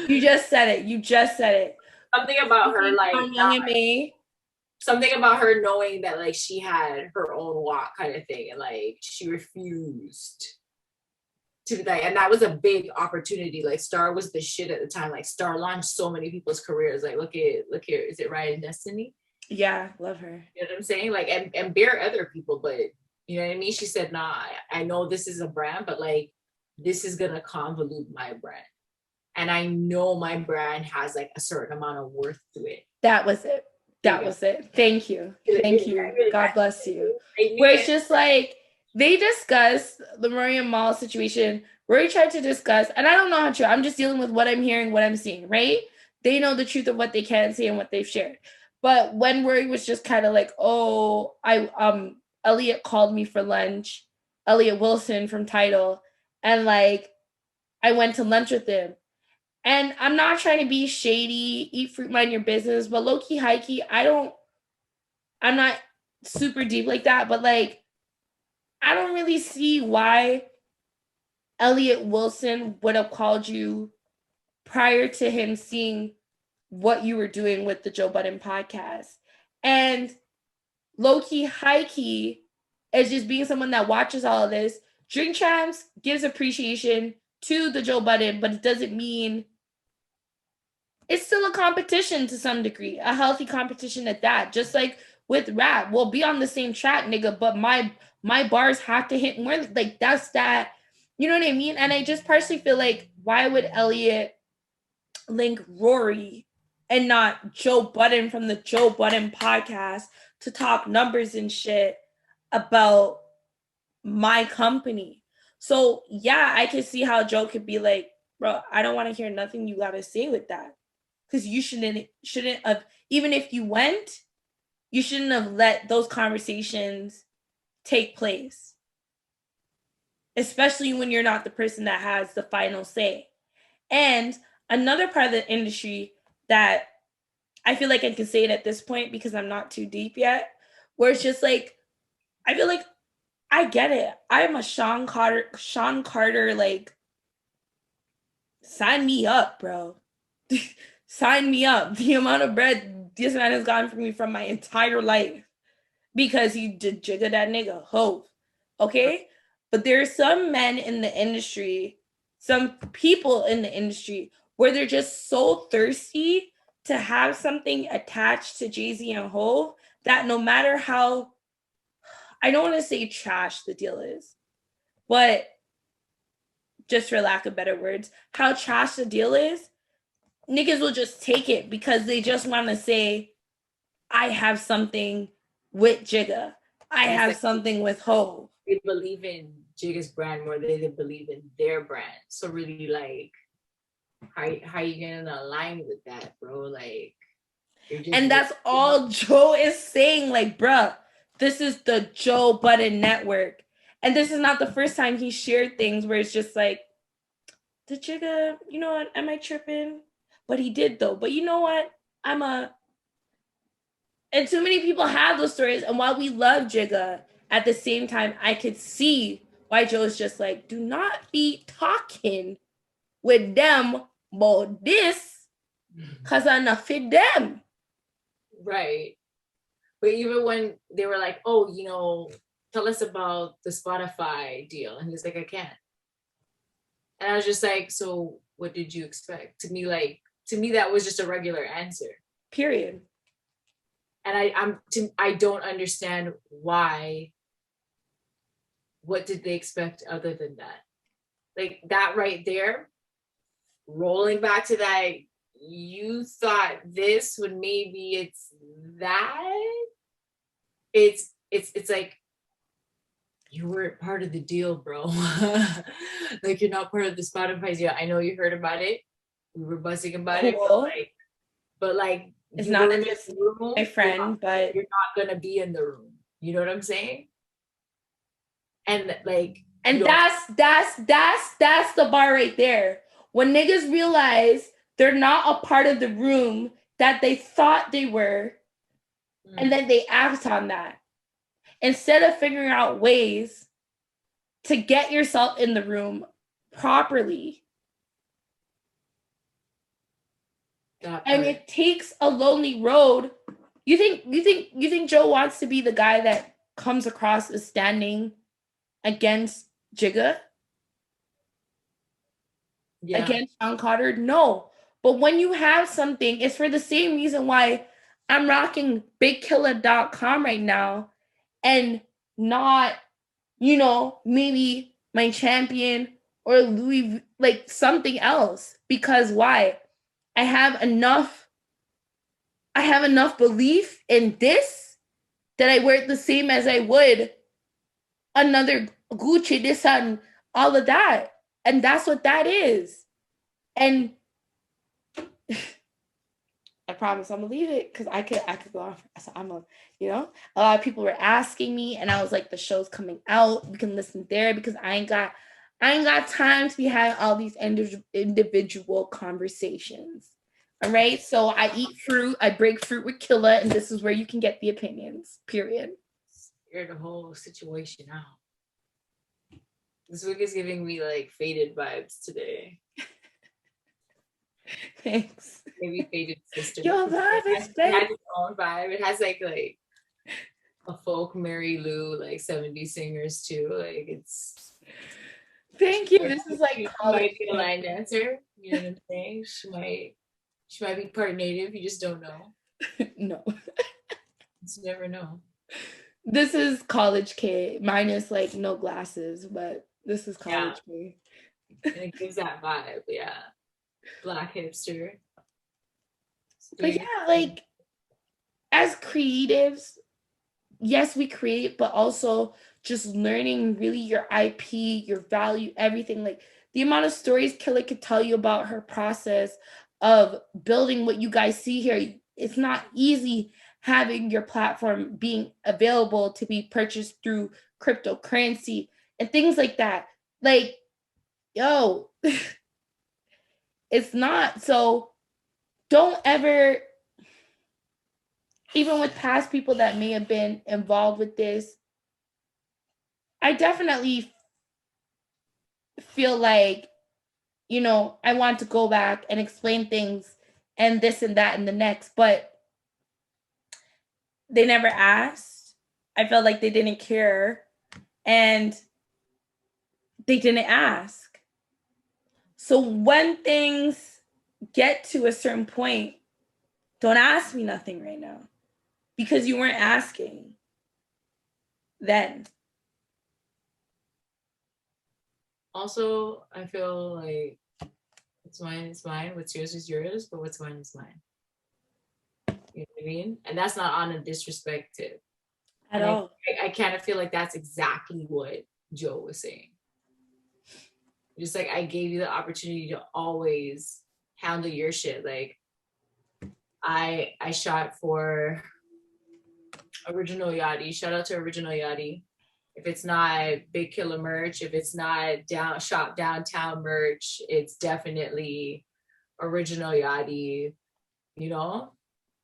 You just said it. Something about her, like, Young M.A. Something about her knowing that like she had her own walk kind of thing, and like she refused to like, and that was a big opportunity. Like Star was the shit at the time. Like Star launched so many people's careers. Like look here, is it Ryan Destiny? Yeah, love her. You know what I'm saying? Like and bear other people, but you know what I mean? She said, nah, I know this is a brand, but like this is gonna convolute my brand. And I know my brand has like a certain amount of worth to it. That was it. Thank you. God bless you. Where it's just like, they discussed the Rory and Mal situation. Rory tried to discuss, and I don't know how true. I'm just dealing with what I'm hearing, what I'm seeing, right? They know the truth of what they can say and what they've shared. But when Rory was just kind of like, oh, Elliot called me for lunch, Elliot Wilson from Tidal, and like I went to lunch with him. And I'm not trying to be shady, eat fruit, mind your business, but low-key, high-key, I'm not super deep like that, but like, I don't really see why Elliot Wilson would have called you prior to him seeing what you were doing with the Joe Budden podcast. And low-key, high-key, as just being someone that watches all of this, Drink Champs gives appreciation to the Joe Budden, but it doesn't mean it's still a competition to some degree, a healthy competition at that. Just like with rap, we'll be on the same track, nigga, but my bars have to hit more. Like that's that, you know what I mean? And I just personally feel like, why would Elliot link Rory and not Joe Budden from the Joe Budden podcast to talk numbers and shit about my company. So yeah, I can see how Joe could be like, bro, I don't want to hear nothing you gotta say with that. Because you shouldn't have, even if you went, you shouldn't have let those conversations take place. Especially when you're not the person that has the final say. And another part of the industry that I feel like I can say it at this point because I'm not too deep yet, where it's just like, I feel like I get it. I'm a Sean Carter, like, sign me up, bro. Sign me up. The amount of bread this man has gotten from me from my entire life because he did jigga that nigga, ho. Okay? But there are some men in the industry, some people in the industry where they're just so thirsty to have something attached to Jay-Z and Hov that no matter how, I don't want to say trash the deal is, but just for lack of better words, how trash the deal is, niggas will just take it because they just want to say, I have something with Jigga. I have like something with Hov. They believe in Jigga's brand more than they believe in their brand. So really, like, how you gonna align with that, bro? Like, and that's all Joe is saying. Like, bruh, this is the Joe Budden Network. And this is not the first time he shared things where it's just like, the Jigga, you know what, am I tripping? But he did though. But you know what? And too many people have those stories. And while we love Jigga, at the same time, I could see why Joe's just like, do not be talking with them about this because I not fit them. Right. But even when they were like, oh, you know, tell us about the Spotify deal. And he's like, I can't. And I was just like, so what did you expect? To me, that was just a regular answer. Period. And I don't understand why. What did they expect other than that? Like that right there, rolling back to that, you thought this would maybe it's that. It's like you weren't part of the deal, bro. Like you're not part of the Spotify deal. I know you heard about it. We were buzzing about it, but like it's not just my friend, but you're not gonna be in the room. You know what I'm saying? And like, and that's the bar right there. When niggas realize they're not a part of the room that they thought they were, and then they act on that. Instead of figuring out ways to get yourself in the room properly. And it takes a lonely road. You think Joe wants to be the guy that comes across as standing against Jigga? Yeah. Against Sean Carter? No. But when you have something, it's for the same reason why I'm rocking BigKilla.com right now and not, you know, maybe my Champion or Louis, like something else. Because why? I have enough belief in this that I wear it the same as I would another Gucci, this and all of that. And that's what that is. And I promise I'm gonna leave it because I could go on. So you know, a lot of people were asking me, and I was like, the show's coming out. We can listen there because I ain't got time to be having all these individual conversations. All right. So I eat fruit, I break fruit with Killa, and this is where you can get the opinions. Period. You're the whole situation out. This week is giving me like Faded vibes today. Thanks. Maybe Faded Sister. Your vibe is it has its own vibe. It has like a folk Mary Lou, like 70s singers too. Like it's. Thank you. This is like she might be a line dancer. You know what I'm saying? She might be part native. You just don't know. No. You never know. This is college K minus like no glasses, but this is college K. And it gives that vibe, yeah. Black hipster. But yeah, like as creatives, yes, we create, but also just learning really your IP, your value, everything. Like the amount of stories Killer could tell you about her process of building what you guys see here. It's not easy having your platform being available to be purchased through cryptocurrency and things like that. Like, yo, it's not. So don't ever, even with past people that may have been involved with this, I definitely feel like, you know, I want to go back and explain things and this and that and the next, but they never asked. I felt like they didn't care and they didn't ask. So when things get to a certain point, don't ask me nothing right now because you weren't asking then. Also, I feel like what's mine is mine, what's yours is yours, but what's mine is mine. You know what I mean? And that's not on a disrespect to At all. I kind of feel like that's exactly what Joe was saying. Just like I gave you the opportunity to always handle your shit. Like I shot for Original Yachty. Shout out to Original Yachty. If it's not Big Killer merch, if it's not shop downtown merch, it's definitely Original Yachty, you know?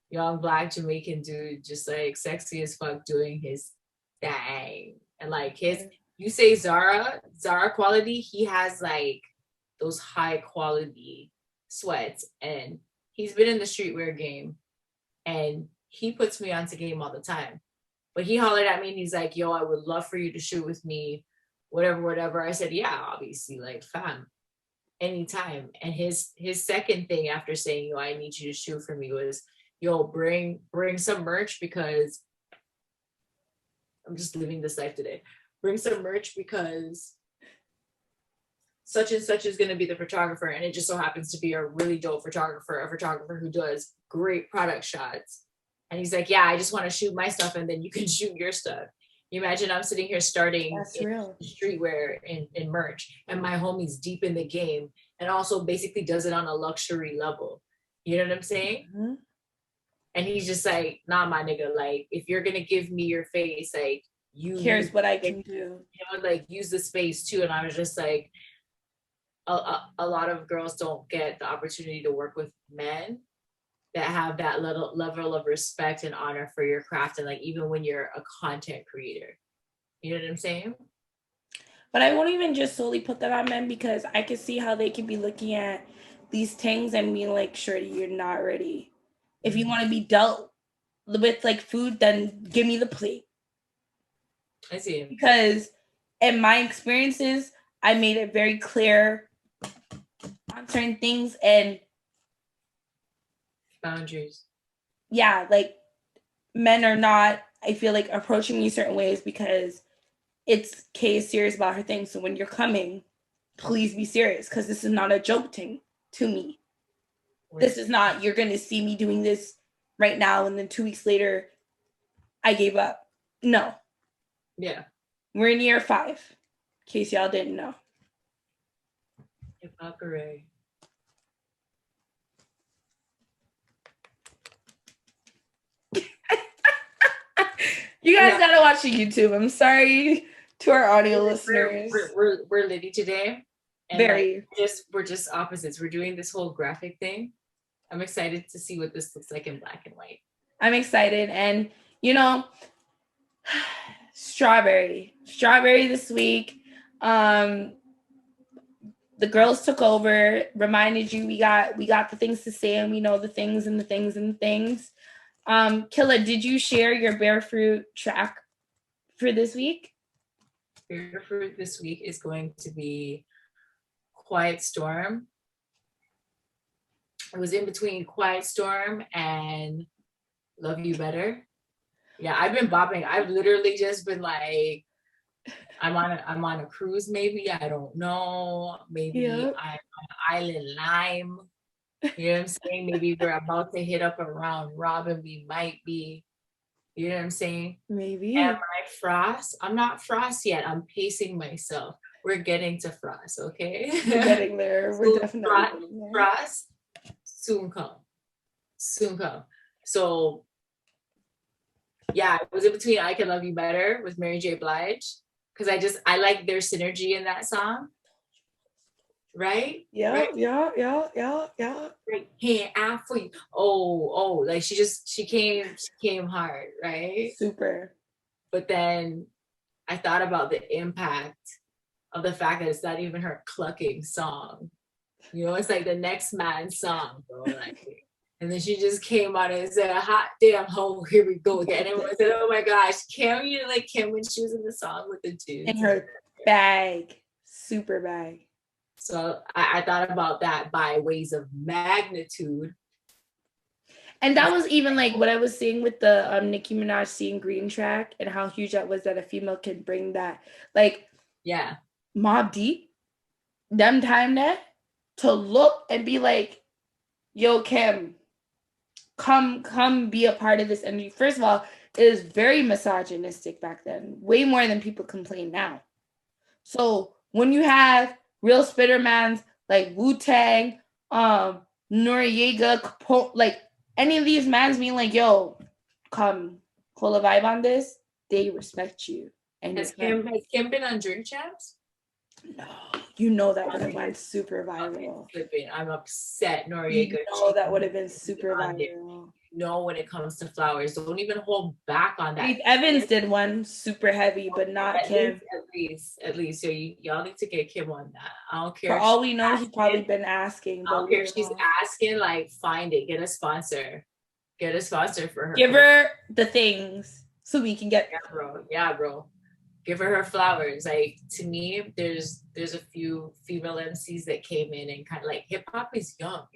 Young black Jamaican dude, just like sexy as fuck doing his thing. And like you say Zara quality, he has like those high quality sweats and he's been in the streetwear game and he puts me onto game all the time. But he hollered at me and he's like, yo, I would love for you to shoot with me, whatever. I said, yeah, obviously, like fam, anytime. And his second thing after saying, yo, I need you to shoot for me was, yo, bring some merch because I'm just living this life today. Bring some merch because such and such is going to be the photographer. And it just so happens to be a really dope photographer, a photographer who does great product shots. And he's like, yeah, I just want to shoot my stuff and then you can shoot your stuff. You imagine I'm sitting here starting streetwear in merch and my homie's deep in the game and also basically does it on a luxury level. You know what I'm saying? Mm-hmm. And he's just like, nah, my nigga, like, if you're going to give me your face, like, here's what I can do. You know, like, use the space too. And I was just like, a lot of girls don't get the opportunity to work with men that have that level of respect and honor for your craft. And like, even when you're a content creator, you know what I'm saying? But I won't even just solely put that on men because I can see how they can be looking at these things and being like, shorty, you're not ready. If you want to be dealt with like food, then give me the plate. I see. Because in my experiences, I made it very clear on certain things and boundaries. Yeah, like men are not, I feel like, approaching me certain ways because it's Kay is serious about her thing. So when you're coming, please be serious because this is not a joke thing to me. This is not, you're going to see me doing this right now and then 2 weeks later, I gave up. No. Yeah. We're in year 5, in case y'all didn't know. Hypocrisy. You guys gotta watch the YouTube. I'm sorry to our audio listeners. We're litty today. And very. Like, we're just opposites. We're doing this whole graphic thing. I'm excited to see what this looks like in black and white. I'm excited. And, you know, strawberry this week. The girls took over, reminded you we got the things to say and we know the things and the things and the things. Killa, did you share your Bear Fruit track for this week? Bear Fruit this week is going to be Quiet Storm. It was in between Quiet Storm and Love You Better. Yeah, I've been bopping. I've literally just been like, I'm on a cruise, maybe. I don't know. Maybe I'm on Island Lime. You know what I'm saying? Maybe we're about to hit up around Robin. We might be. You know what I'm saying? Maybe. Am I frost? I'm not frost yet. I'm pacing myself. We're getting to frost, okay? We're getting there. We're definitely getting there. Frost, soon come. Soon come. So, yeah, it was in between I Can Love You Better with Mary J. Blige. Because I like their synergy in that song. Right? Yeah, right? yeah. Right hand out for you. Oh, like she came hard, right? Super. But then I thought about the impact of the fact that it's not even her clucking song. You know, it's like the next man's song, bro. Like, and then she just came out and said, "Hot damn hoe, here we go again." And everyone said, "Oh my gosh, Kim, you know, like Kim when she was in the song with the dudes." In her bag, super bag. So I thought about that by ways of magnitude. And that was even like what I was saying with the Nicki Minaj Seeing Green track and how huge that was that a female can bring that. Like, yeah, Mobb Deep, them time there to look and be like, yo, Kim, come be a part of this. And first of all, it was very misogynistic back then, way more than people complain now. So when you have real Spidermans like Wu-Tang, Noriega, like any of these mans being like, yo, come, hold a vibe on this, they respect you. And has Kim been on Drink Champs? No, you know that would have went super viral. I'm upset, Noriega. You know that would have been super viral. No, when it comes to flowers, don't even hold back on that. Faith Evans did one super heavy, but not Kim. At least. So y'all need to get Kim on that. I don't care. For all we know, he's probably been asking. I don't care if she's asking. Like, find it. Get a sponsor. Get a sponsor for her. Give her the things so we can get. Yeah, bro. Give her flowers. Like, to me, there's a few female MCs that came in and kind of like, hip hop is young,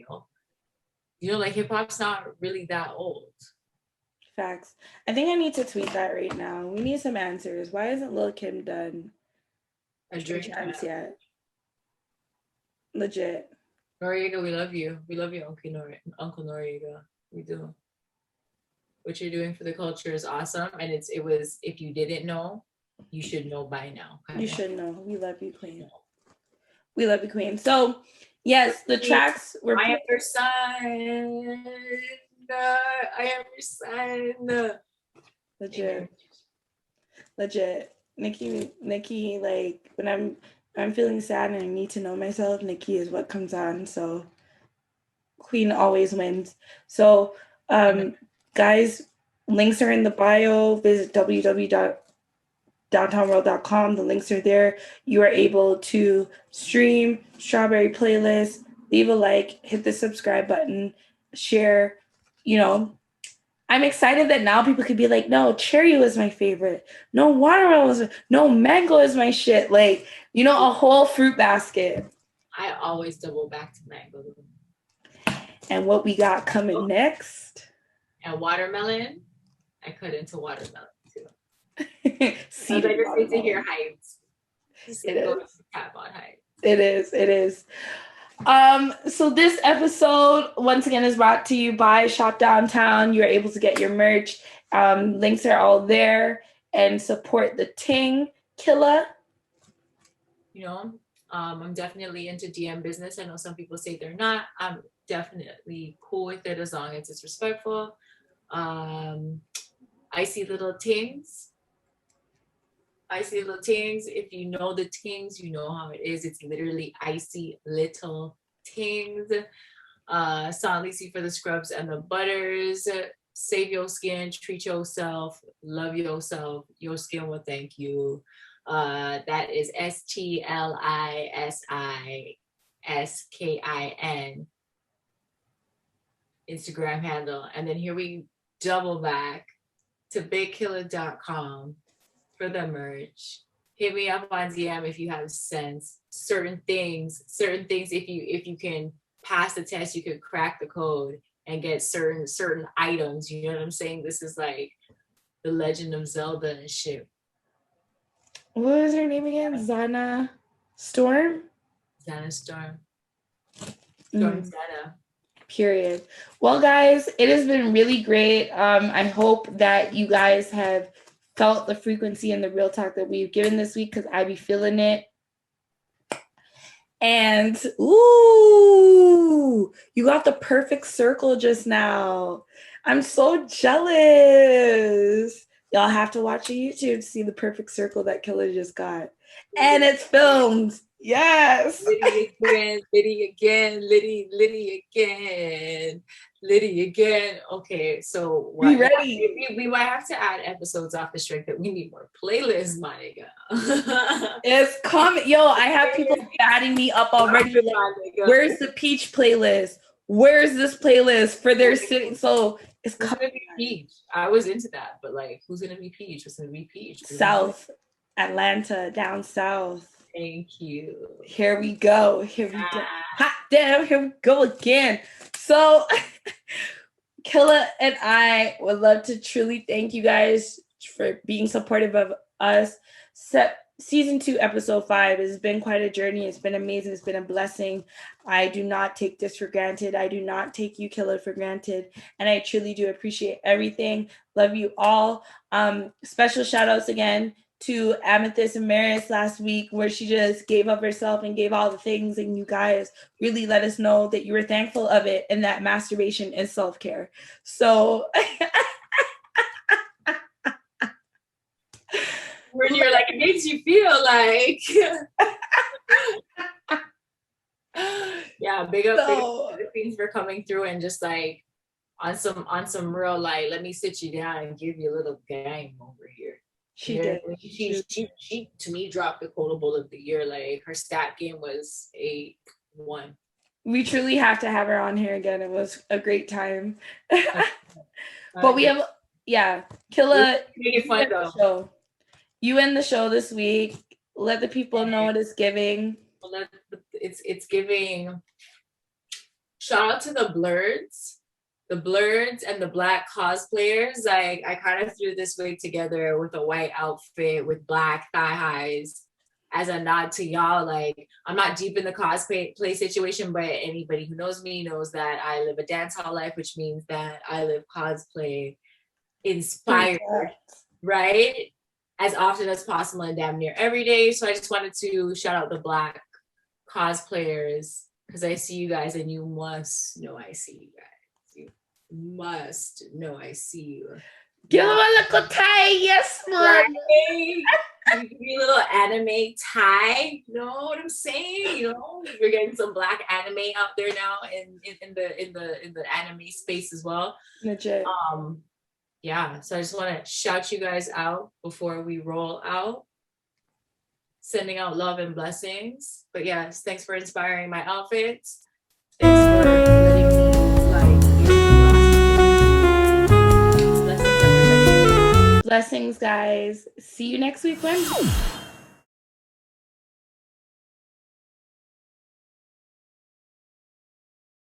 you know, like hip hop's not really that old. Facts. I think I need to tweet that right now. We need some answers. Why isn't Lil Kim done a Drink Champs yet? Legit. Noriega, we love you. We love you, Uncle Noriega. We do. What you're doing for the culture is awesome. And it was, if you didn't know, you should know by now. You should know. We love you, Queen. We love you, Queen. So, yes, the tracks were. I am your son. I am your son. Legit. Nicki, like when I'm feeling sad and I need to know myself, Nicki is what comes on. So Queen always wins. So guys, links are in the bio. Visit www.DWNTWNWRLD.com. The links are there. You are able to stream Strawberry Playlist, leave a like, hit the subscribe button, share. You know, I'm excited that now people could be like, no, cherry was my favorite. No, watermelon was, no, mango is my shit. Like, you know, a whole fruit basket. I always double back to mango. And what we got coming next? And watermelon. I cut into watermelon too. See, I just need to hear heights. It is. Tap on heights. It is. So this episode once again is brought to you by Shop Downtown. You're able to get your merch. Links are all there, and support the ting killer. You know, I'm definitely into DM business. I know some people say they're not. I'm definitely cool with it as long as it's respectful. I see little tings. If you know the tings, you know how it is. It's literally icy little tings. Sanlisi for the scrubs and the butters. Save your skin, treat yourself, love yourself. Your skin will thank you. That is STLISISKIN Instagram handle. And then here we double back to bigkiller.com for the merch. Hit me up on DM if you have sense. Certain things, if you can pass the test, you could crack the code and get certain items. You know what I'm saying? This is like the Legend of Zelda and shit. What was her name again? Zana Storm? Zana Storm. Zana. Period. Well, guys, it has been really great. I hope that you guys have felt the frequency and the real talk that we've given this week, because I be feeling it. And ooh, you got the perfect circle just now. I'm so jealous. Y'all have to watch on YouTube to see the perfect circle that Killer just got. And it's filmed. Yes. Liddy again, Liddy again, Liddy again, Liddy again. Okay, so be ready. We might have to add episodes off the strength that we need more playlists, my nigga. It's coming. Yo, I have people batting me up already. Like, where's the Peach playlist? Where's this playlist for their city? So it's coming. Peach. I was into that, but like, who's gonna be Peach? What's gonna be Peach? South Atlanta, down south. Thank you. Here we go. Here we go. Hot damn, here we go again. So Killa and I would love to truly thank you guys for being supportive of us. Season 2, episode 5 has been quite a journey. It's been amazing. It's been a blessing. I do not take this for granted. I do not take you, Killa, for granted. And I truly do appreciate everything. Love you all. Special shout outs again to Amethyst and Maris last week, where she just gave up herself and gave all the things, and you guys really let us know that you were thankful of it and that masturbation is self-care. So when you're like, it makes you feel like yeah, big up the things for coming through and just like on some real, like, let me sit you down and give you a little game over here. She did. She to me dropped the quotable of the year. Like, her stat game was 8-1. We truly have to have her on here again. It was a great time. But we have, Killa, make it fun though. You end the show this week. Let the people know what it's giving. It's giving. Shout out to the Blurreds and the Black cosplayers. Like, I kind of threw this wig together with a white outfit with black thigh highs as a nod to y'all. Like, I'm not deep in the cosplay situation, but anybody who knows me knows that I live a dancehall life, which means that I live cosplay inspired, right? As often as possible and damn near every day. So I just wanted to shout out the Black cosplayers, because I see you guys and you must know I see you guys. Must know I see you. Give them a little tie, yes, man. Right? Give me a little anime tie. You know what I'm saying? You know, we're getting some Black anime out there now in the anime space as well. Legit. Yeah. So I just want to shout you guys out before we roll out. Sending out love and blessings. But yes, thanks for inspiring my outfits. Thanks for letting me Blessings, everybody. Blessings, guys. See you next week, Wednesday.